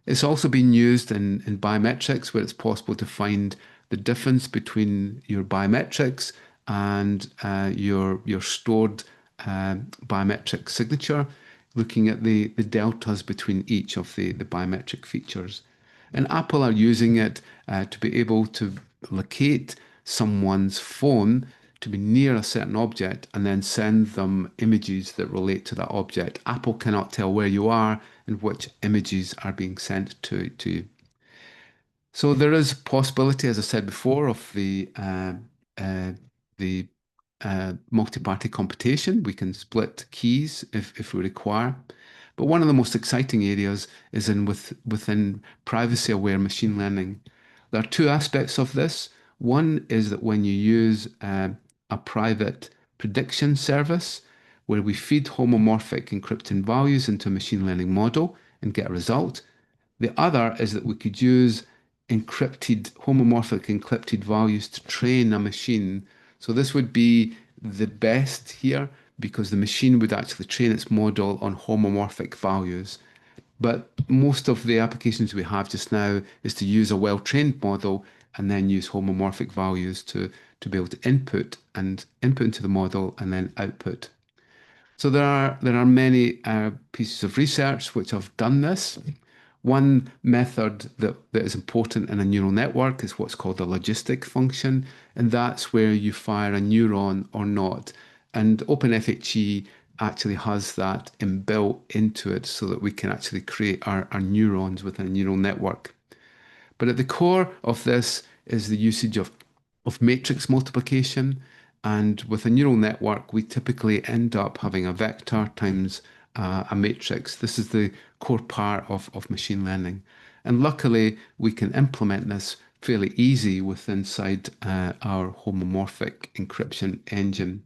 It's also been used in biometrics where it's possible to find the difference between your biometrics and your stored biometric signature, looking at the deltas between each of the biometric features. And Apple are using it to be able to locate someone's phone to be near a certain object and then send them images that relate to that object. Apple cannot tell where you are and which images are being sent to you. So there is possibility, as I said before, of the multi-party computation. We can split keys if we require. But one of the most exciting areas is within privacy-aware machine learning. There are two aspects of this. One is that when you use a private prediction service where we feed homomorphic encrypting values into a machine learning model and get a result. The other is that we could use homomorphic encrypted values to train a machine. So this would be the best here because the machine would actually train its model on homomorphic values. But most of the applications we have just now is to use a well-trained model and then use homomorphic values to be able to input into the model and then output. So there are many pieces of research which have done this. One method that is important in a neural network is what's called a logistic function, and that's where you fire a neuron or not. And OpenFHE actually has that inbuilt into it so that we can actually create our neurons within a neural network. But at the core of this is the usage of matrix multiplication. And with a neural network, we typically end up having a vector times a matrix. This is the core part of machine learning. And luckily, we can implement this fairly easy inside our homomorphic encryption engine.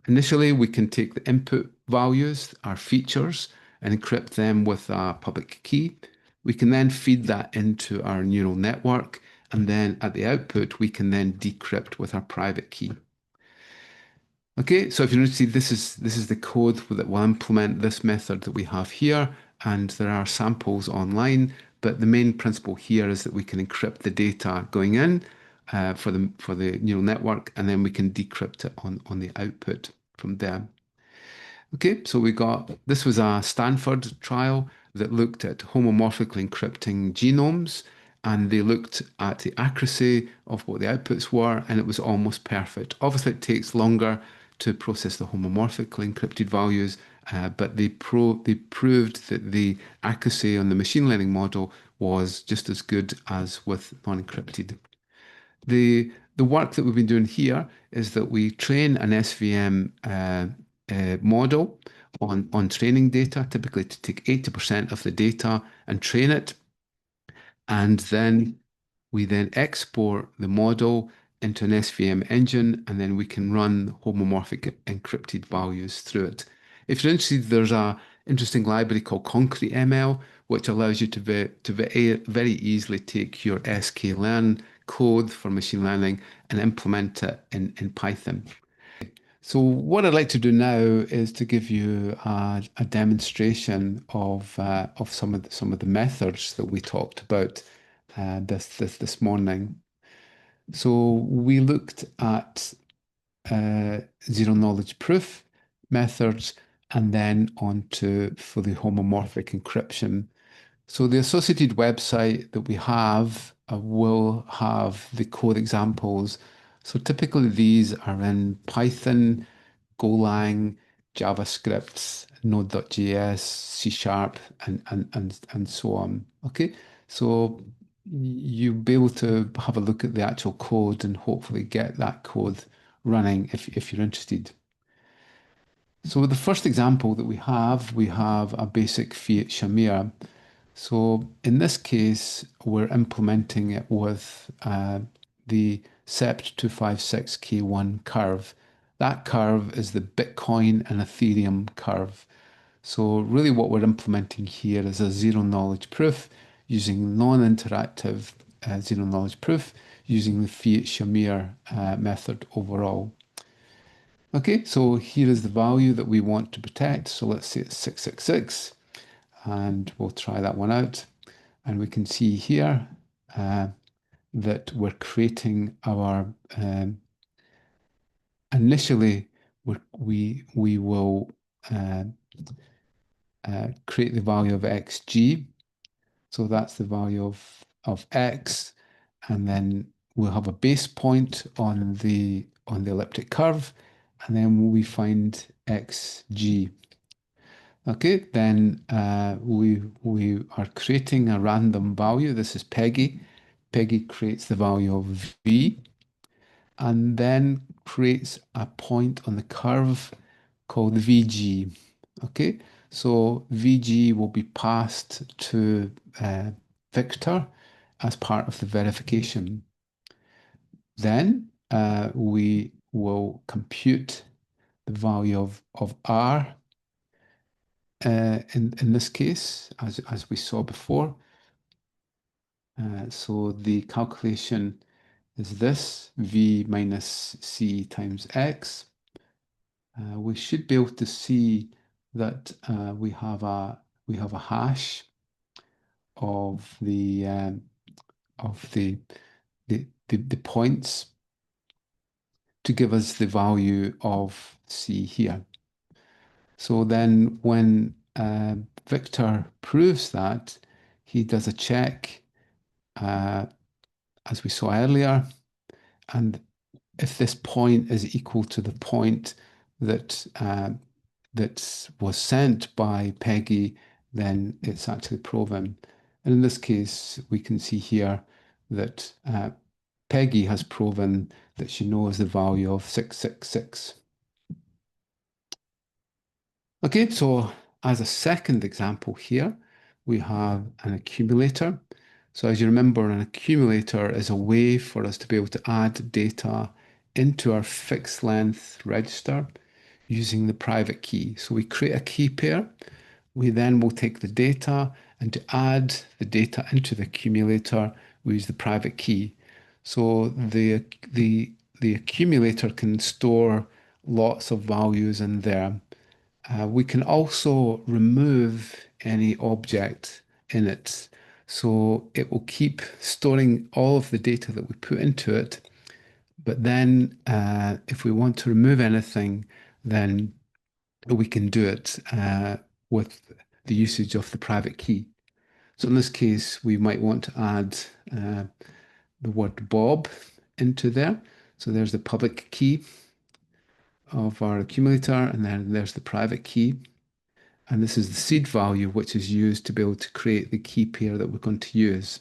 Initially, we can take the input values, our features, and encrypt them with a public key. We can then feed that into our neural network, and then at the output, we can then decrypt with our private key. Okay, so if you notice, this is the code that will implement this method that we have here, and there are samples online. But the main principle here is that we can encrypt the data going in for the neural network, and then we can decrypt it on the output from there. Okay, so this was a Stanford trial that looked at homomorphically encrypting genomes, and they looked at the accuracy of what the outputs were, and it was almost perfect. Obviously, it takes longer to process the homomorphically encrypted values, but they proved that the accuracy on the machine learning model was just as good as with non-encrypted. The work that we've been doing here is that we train an SVM model on training data, typically to take 80% of the data and train it. And then we then export the model into an SVM engine, and then we can run homomorphic encrypted values through it. If you're interested, there's a interesting library called Concrete ML, which allows you to very easily take your sklearn code for machine learning and implement it in Python. So what I'd like to do now is to give you a demonstration of some of the methods that we talked about this morning. So we looked at zero knowledge proof methods, and then on to fully homomorphic encryption. So the associated website that we have will have the code examples. So typically these are in Python, Golang, JavaScript, Node.js, C#, and so on. Okay, so you'll be able to have a look at the actual code and hopefully get that code running if you're interested. So the first example that we have a basic fiat shamir. So in this case, we're implementing it with the SEPT256K1 curve. That curve is the Bitcoin and Ethereum curve. So really what we're implementing here is a zero knowledge proof using non-interactive zero knowledge proof using the fiat shamir method overall. Okay, so here is the value that we want to protect. So let's say it's 666. And we'll try that one out. And we can see here that we're creating our, initially we will create the value of xg. So that's the value of x. And then we'll have a base point on the elliptic curve. And then we find xg. Okay, then we are creating a random value. This is Peggy. Peggy creates the value of V and then creates a point on the curve called VG. Okay, so VG will be passed to Victor as part of the verification. Then we will compute the value of R in this case, as we saw before. So the calculation is this, V minus C times X. We should be able to see that we have a hash of the points to give us the value of C here. So then when Victor proves that, he does a check, as we saw earlier, and if this point is equal to the point that that was sent by Peggy, then it's actually proven. And in this case, we can see here that Peggy has proven that she knows the value of 666. Okay, so as a second example here, we have an accumulator. So as you remember, an accumulator is a way for us to be able to add data into our fixed length register using the private key. So we create a key pair We then will take the data, and to add the data into the accumulator, we use the private key. So the accumulator can store lots of values in there. We can also remove any object in it. So it will keep storing all of the data that we put into it. But then if we want to remove anything, then we can do it with the usage of the private key. So in this case, we might want to add uh, the word Bob into there. So there's the public key of our accumulator, and then there's the private key. And this is the seed value, which is used to be able to create the key pair that we're going to use.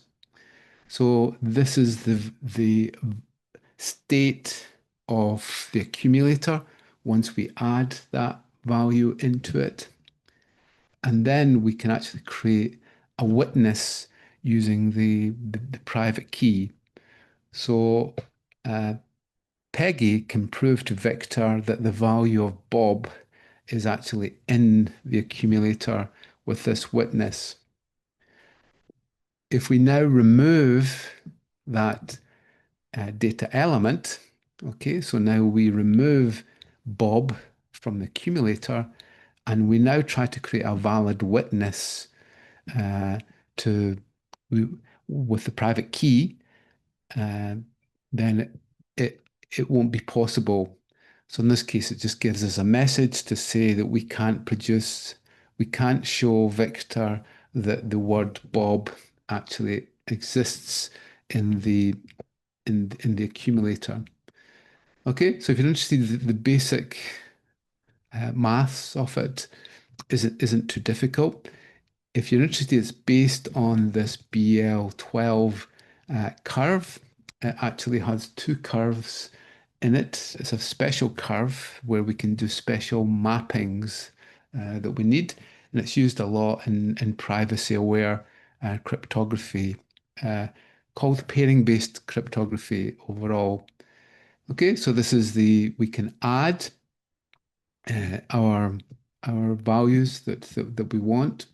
So this is the state of the accumulator once we add that value into it. And then we can actually create a witness using the private key. So uh, Peggy can prove to Victor that the value of Bob is actually in the accumulator with this witness. If we now remove that data element, okay, so now we remove Bob from the accumulator, and we now try to create a valid witness uh, to with the private key, uh, then it won't be possible. So in this case, it just gives us a message to say that we can't show Victor that the word Bob actually exists in the accumulator. Okay, so if you're interested, the basic maths of it isn't too difficult. If you're interested, it's based on this BL12 curve. It actually has two curves in it. It's a special curve where we can do special mappings that we need. And it's used a lot in privacy-aware cryptography, called pairing-based cryptography overall. Okay, so this is we can add our values that we want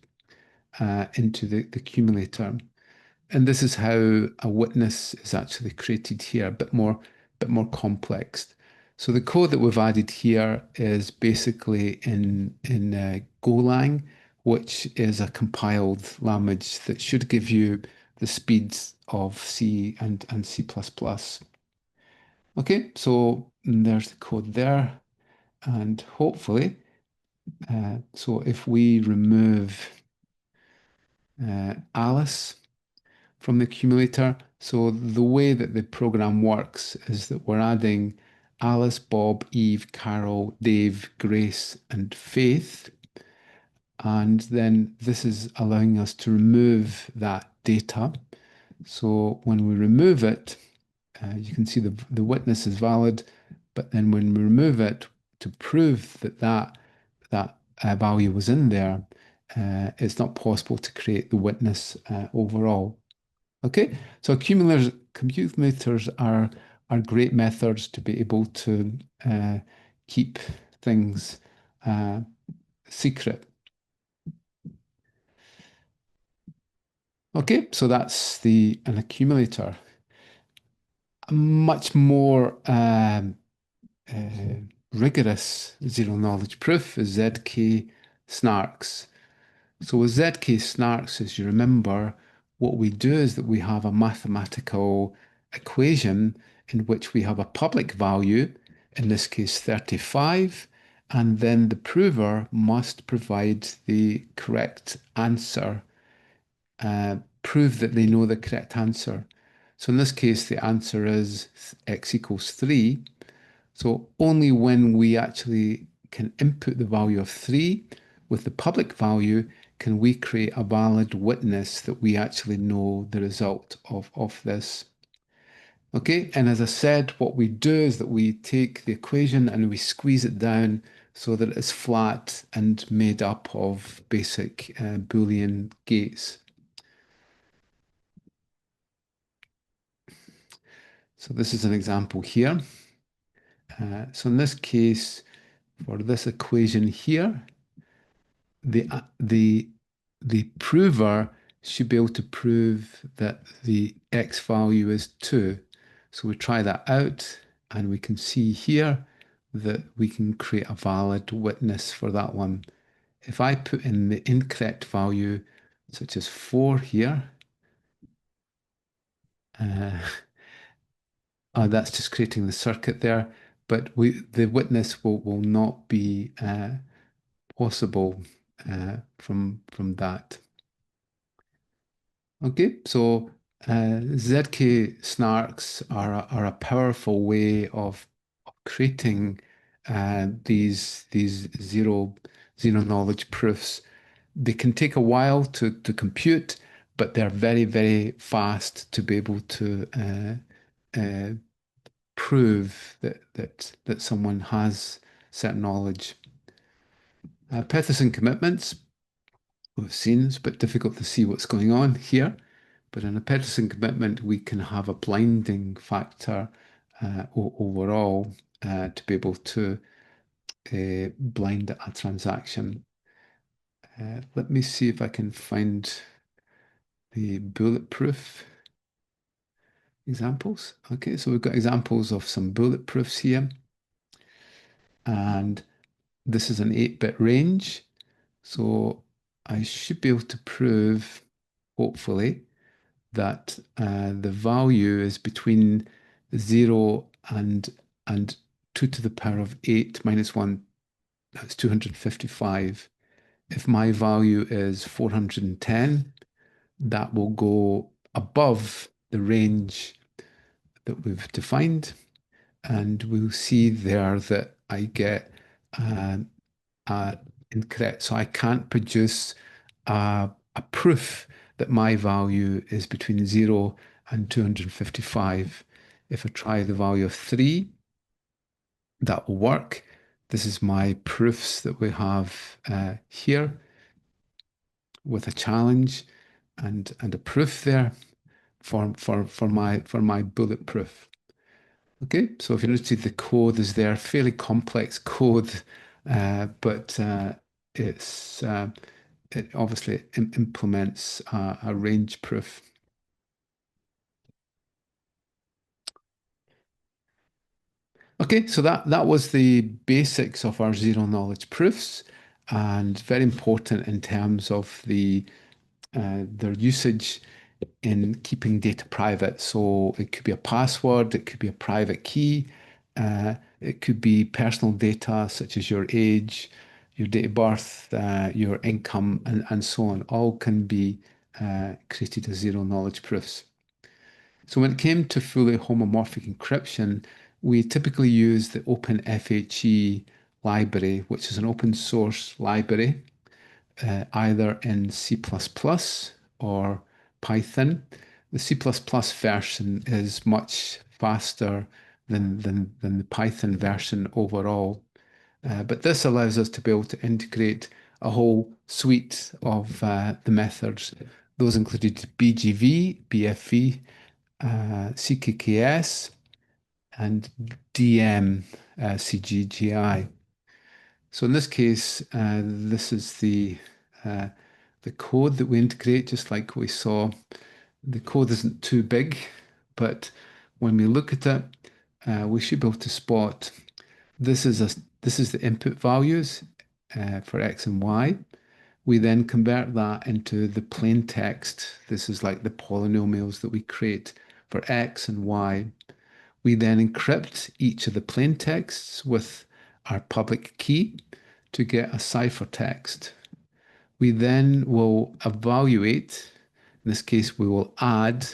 into the accumulator. And this is how a witness is actually created here, a bit more complex. So the code that we've added here is basically in Golang, which is a compiled language that should give you the speeds of C and C++. Okay, so there's the code there, and hopefully, so if we remove Alice from the accumulator. So the way that the program works is that we're adding Alice, Bob, Eve, Carol, Dave, Grace, and Faith. And then this is allowing us to remove that data. So when we remove it, you can see the witness is valid, but then when we remove it to prove that value was in there, it's not possible to create the witness overall. Okay, so accumulators are great methods to be able to keep things uh, secret. Okay, so that's an accumulator. A much more uh, rigorous zero knowledge proof is ZK snarks. So with ZK snarks, as you remember, what we do is that we have a mathematical equation in which we have a public value, in this case 35, and then the prover must provide the correct answer, prove that they know the correct answer. So in this case, the answer is x equals 3. So only when we actually can input the value of 3 with the public value can we create a valid witness that we actually know the result of this. Okay, and as I said, what we do is that we take the equation and we squeeze it down so that it's flat and made up of basic Boolean gates. So this is an example here. So in this case, for this equation here, the prover should be able to prove that the X value is 2. So we try that out, and we can see here that we can create a valid witness for that one. If I put in the incorrect value, such as 4 here, uh, that's just creating the circuit there, but the witness will not be possible from that. Okay, so ZK snarks are a powerful way of creating these zero knowledge proofs. They can take a while to compute, but they're very, very fast to be able to prove that someone has certain knowledge. Peterson commitments, we've seen, it's a bit difficult to see what's going on here, but in a Peterson commitment, we can have a blinding factor overall to be able to blind a transaction. Let me see if I can find the bulletproof examples. Okay, so we've got examples of some bulletproofs here, and this is an 8-bit range. So I should be able to prove, hopefully, that the value is between 0 and 2 to the power of 8 minus 1, that's 255. If my value is 410, that will go above the range that we've defined. And we'll see there that I get incorrect. So I can't produce a proof that my value is between 0 and 255. If I try the value of 3, that will work. This is my proofs that we have here with a challenge and a proof there for my bulletproof. Okay, so if you notice the code is there, fairly complex code, but it obviously implements a range proof. Okay, so that was the basics of our zero knowledge proofs, and very important in terms of their usage in keeping data private. So it could be a password, it could be a private key, it could be personal data such as your age, your date of birth, your income, and so on. All can be created as zero knowledge proofs. So when it came to fully homomorphic encryption, we typically use the OpenFHE library, which is an open source library, either in C++ or Python. The C++ version is much faster than the Python version overall. But this allows us to be able to integrate a whole suite of the methods. Those included BGV, BFV, CKKS, and DM, CGGI. So in this case, this is the code that we integrate, just like we saw. The code isn't too big, but when we look at it, we should be able to spot this is the input values for X and Y. We then convert that into the plain text. This is like the polynomials that we create for X and Y. We then encrypt each of the plain texts with our public key to get a ciphertext. We then will evaluate, in this case, we will add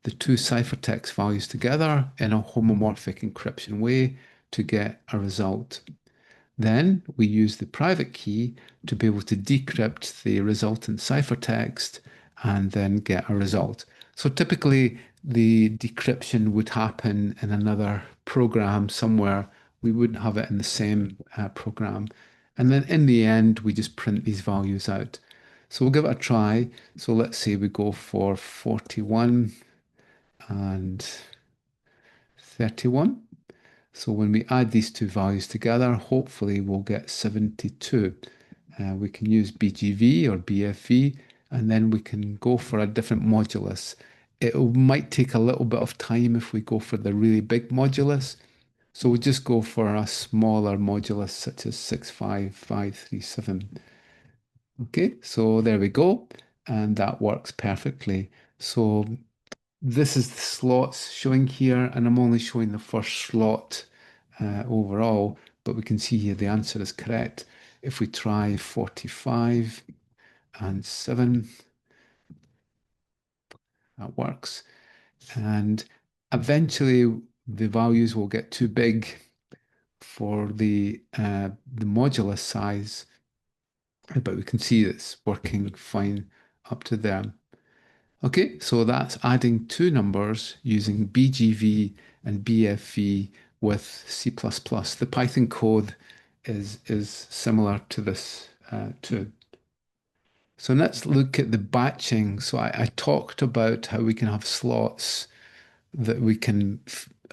the two ciphertext values together in a homomorphic encryption way to get a result. Then we use the private key to be able to decrypt the resultant ciphertext and then get a result. So typically the decryption would happen in another program somewhere. We wouldn't have it in the same program. And then in the end, we just print these values out. So we'll give it a try. So let's say we go for 41 and 31. So when we add these two values together, hopefully we'll get 72. We can use BGV or BFV, and then we can go for a different modulus. It might take a little bit of time if we go for the really big modulus. So we'll just go for a smaller modulus such as 65537. Okay, so there we go. And that works perfectly. So this is the slots showing here, and I'm only showing the first slot overall, but we can see here the answer is correct. If we try 45 and 7, that works. And eventually the values will get too big for the modulus size, but we can see it's working fine up to there. Okay, so that's adding two numbers using BGV and BFV with C++. The Python code is similar to this too. So let's look at the batching. So I talked about how we can have slots that we can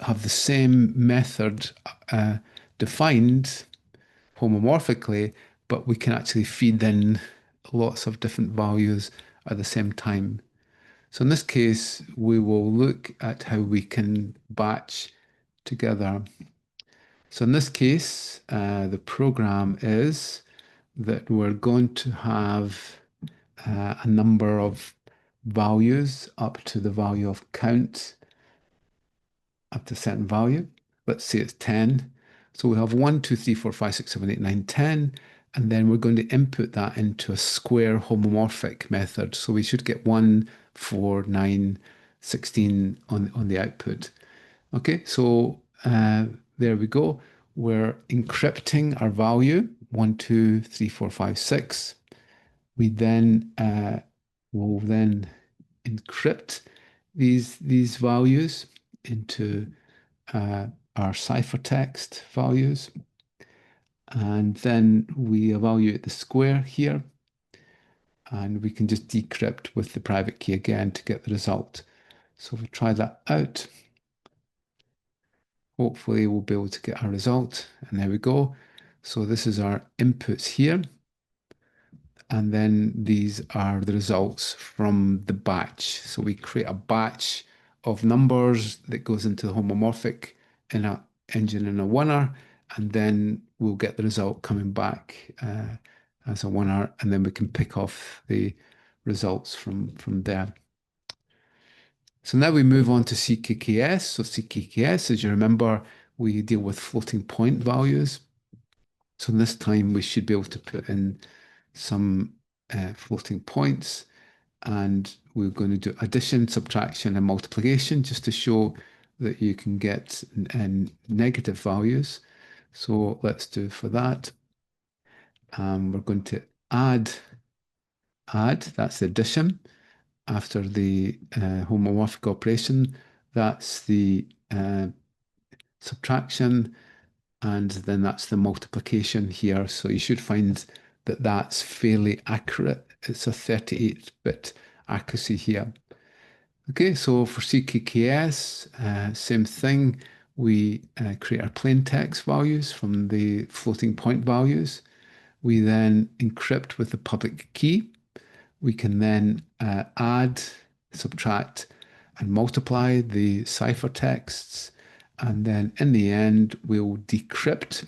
have the same method defined homomorphically, but we can actually feed in lots of different values at the same time. So in this case, we will look at how we can batch together. So in this case, the program is that we're going to have a number of values up to the value of count up to a certain value. Let's say it's 10. So we have 1, 2, 3, 4, 5, 6, 7, 8, 9, 10. And then we're going to input that into a square homomorphic method. So we should get 1, 4, 9, 16 on the output. Okay, so there we go. We're encrypting our value, 1, 2, 3, 4, 5, 6. We then will then encrypt these values into our ciphertext values. And then we evaluate the square here. And we can just decrypt with the private key again to get the result. So if we try that out, hopefully we'll be able to get our result. And there we go. So this is our inputs here. And then these are the results from the batch. So we create a batch of numbers that goes into the homomorphic in a engine in a winner, and then we'll get the result coming back as a winner, and then we can pick off the results from there. So now we move on to CKKS. So CKKS, as you remember, we deal with floating point values. So this time we should be able to put in some floating points, and we're going to do addition, subtraction, and multiplication just to show that you can get negative values. So let's do for that. We're going to add, that's the addition. After the homomorphic operation, that's the subtraction, and then that's the multiplication here. So you should find that that's fairly accurate. It's a 38-bit accuracy here. Okay, so for CKKS, same thing. We create our plain text values from the floating point values. We then encrypt with the public key. We can then add, subtract, and multiply the ciphertexts. And then in the end, we'll decrypt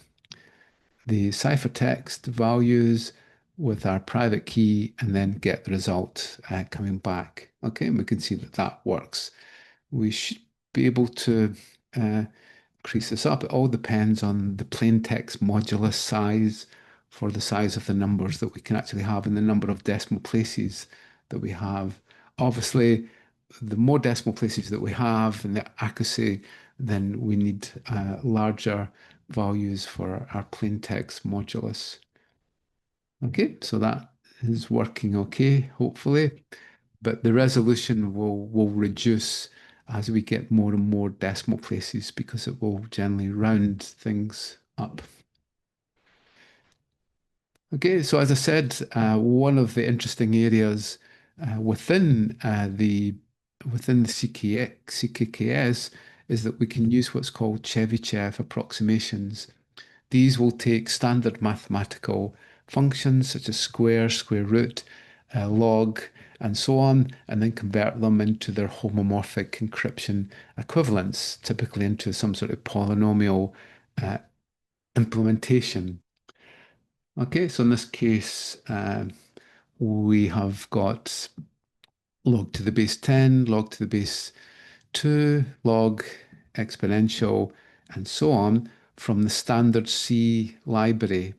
the ciphertext values with our private key and then get the result coming back. Okay, and we can see that that works. We should be able to increase this up. It all depends on the plain text modulus size for the size of the numbers that we can actually have and the number of decimal places that we have. Obviously, the more decimal places that we have and the accuracy, then we need larger values for our plain text modulus. Okay, so that is working okay, hopefully, but the resolution will reduce as we get more and more decimal places because it will generally round things up. Okay, so as I said, one of the interesting areas within the CKKS is that we can use what's called Chebyshev approximations. These will take standard mathematical functions such as square, square root, log, and so on, and then convert them into their homomorphic encryption equivalents, typically into some sort of polynomial uh, implementation. Okay, so in this case, we have got log to the base 10, log to the base 2, log, exponential, and so on from the standard C library.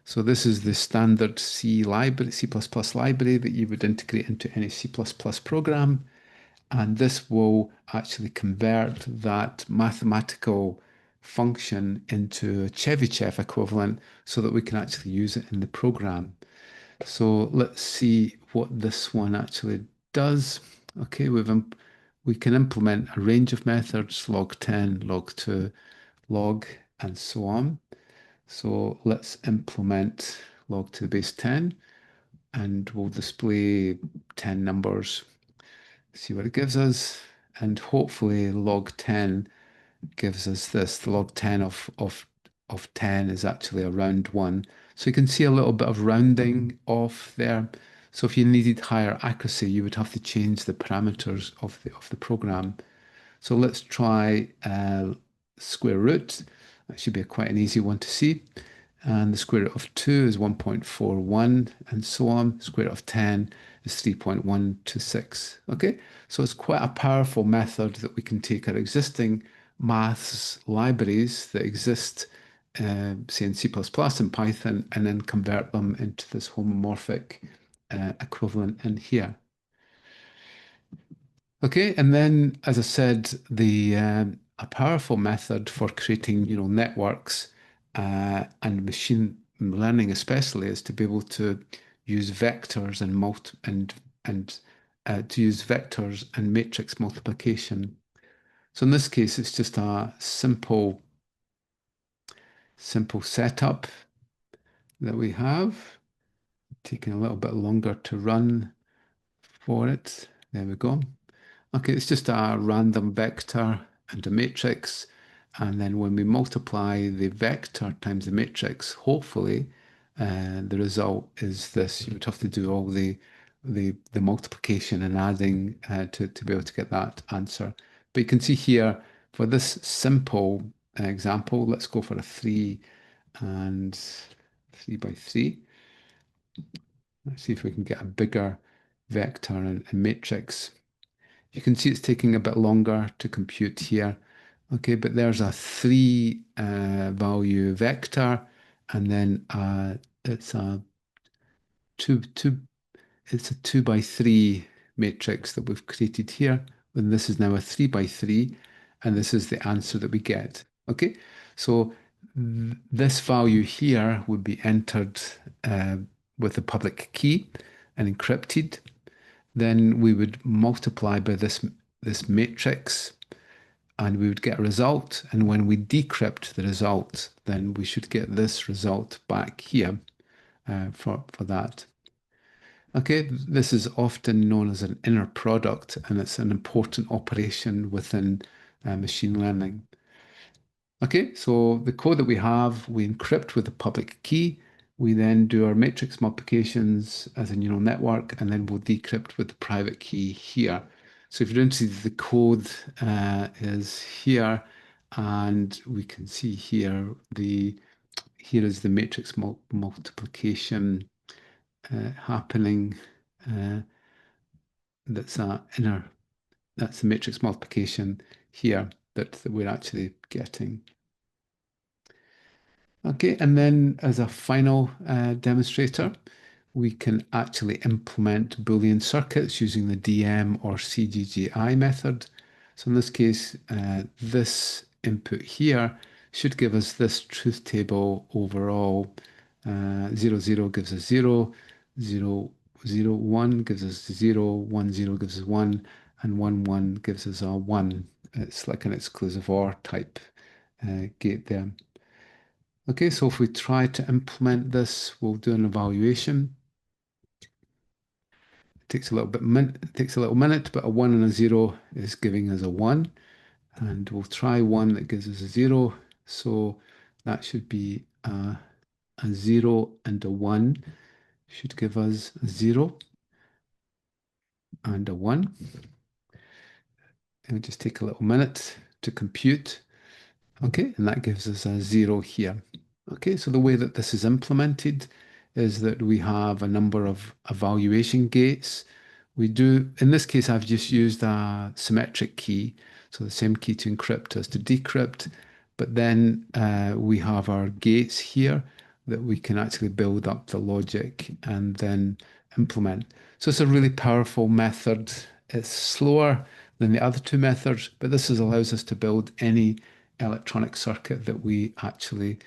So this is the standard C library, C++ library that you would integrate into any C++ program. And this will actually convert that mathematical function into a Chebyshev equivalent so that we can actually use it in the program. So let's see what this one actually does. Okay, we can implement a range of methods, log10, log2, log, and so on. So let's implement log to the base 10, and we'll display 10 numbers, see what it gives us, and hopefully log 10 gives us this. The log 10 of 10 is actually a round 1. So you can see a little bit of rounding off there. So if you needed higher accuracy, you would have to change the parameters of the program. So let's try square root. That should be quite an easy one to see. And the square root of 2 is 1.41, and so on. Square root of 10 is 3.126. Okay, so it's quite a powerful method that we can take our existing maths libraries that exist, say in C++ and Python, and then convert them into this homomorphic equivalent in here. Okay, and then, as I said, the a powerful method for creating neural networks and machine learning, especially, is to be able to use vectors and to use vectors and matrix multiplication. So in this case, it's just a simple setup that we have, taking a little bit longer to run for it. There we go. Okay, it's just a random vector and a matrix. And then when we multiply the vector times the matrix, hopefully the result is this. You would have to do all the multiplication and adding to be able to get that answer. But you can see here for this simple example, let's go for a 3 and 3 by 3. Let's see if we can get a bigger vector and matrix. You can see it's taking a bit longer to compute here. Okay, but there's a 3 value vector, and then it's a 2 by 3 matrix that we've created here. And this is now a 3 by 3, and this is the answer that we get. Okay, so this value here would be entered with the public key and encrypted. Then we would multiply by this matrix, and we would get a result. And when we decrypt the result, then we should get this result back here for that. Okay, this is often known as an inner product, and it's an important operation within machine learning. Okay, so the code that we have, we encrypt with the public key. We then do our matrix multiplications as a neural network, and then we'll decrypt with the private key here. So if you don't see, the code is here, and we can see here here is the matrix multiplication happening. That's that's the matrix multiplication here that we're actually getting. Okay, and then as a final demonstrator, we can actually implement Boolean circuits using the DM or CGGI method. So in this case, this input here should give us this truth table overall. 0, 0 gives us 0, 0, 0, 1 gives us 0, 1, 0 gives us 1, and 1, 1 gives us a 1. It's like an exclusive OR type gate there. Okay, so if we try to implement this, we'll do an evaluation. It takes a little minute, but a 1 and a 0 is giving us a 1. And we'll try one that gives us a 0. So that should be a 0 and a 1 should give us a 0 and a 1. It'll just take a little minute to compute. Okay, and that gives us a 0 here. Okay, so the way that this is implemented is that we have a number of evaluation gates. We do, in this case, I've just used a symmetric key, so the same key to encrypt as to decrypt, but then we have our gates here that we can actually build up the logic and then implement. So it's a really powerful method. It's slower than the other two methods, but allows us to build any electronic circuit that we actually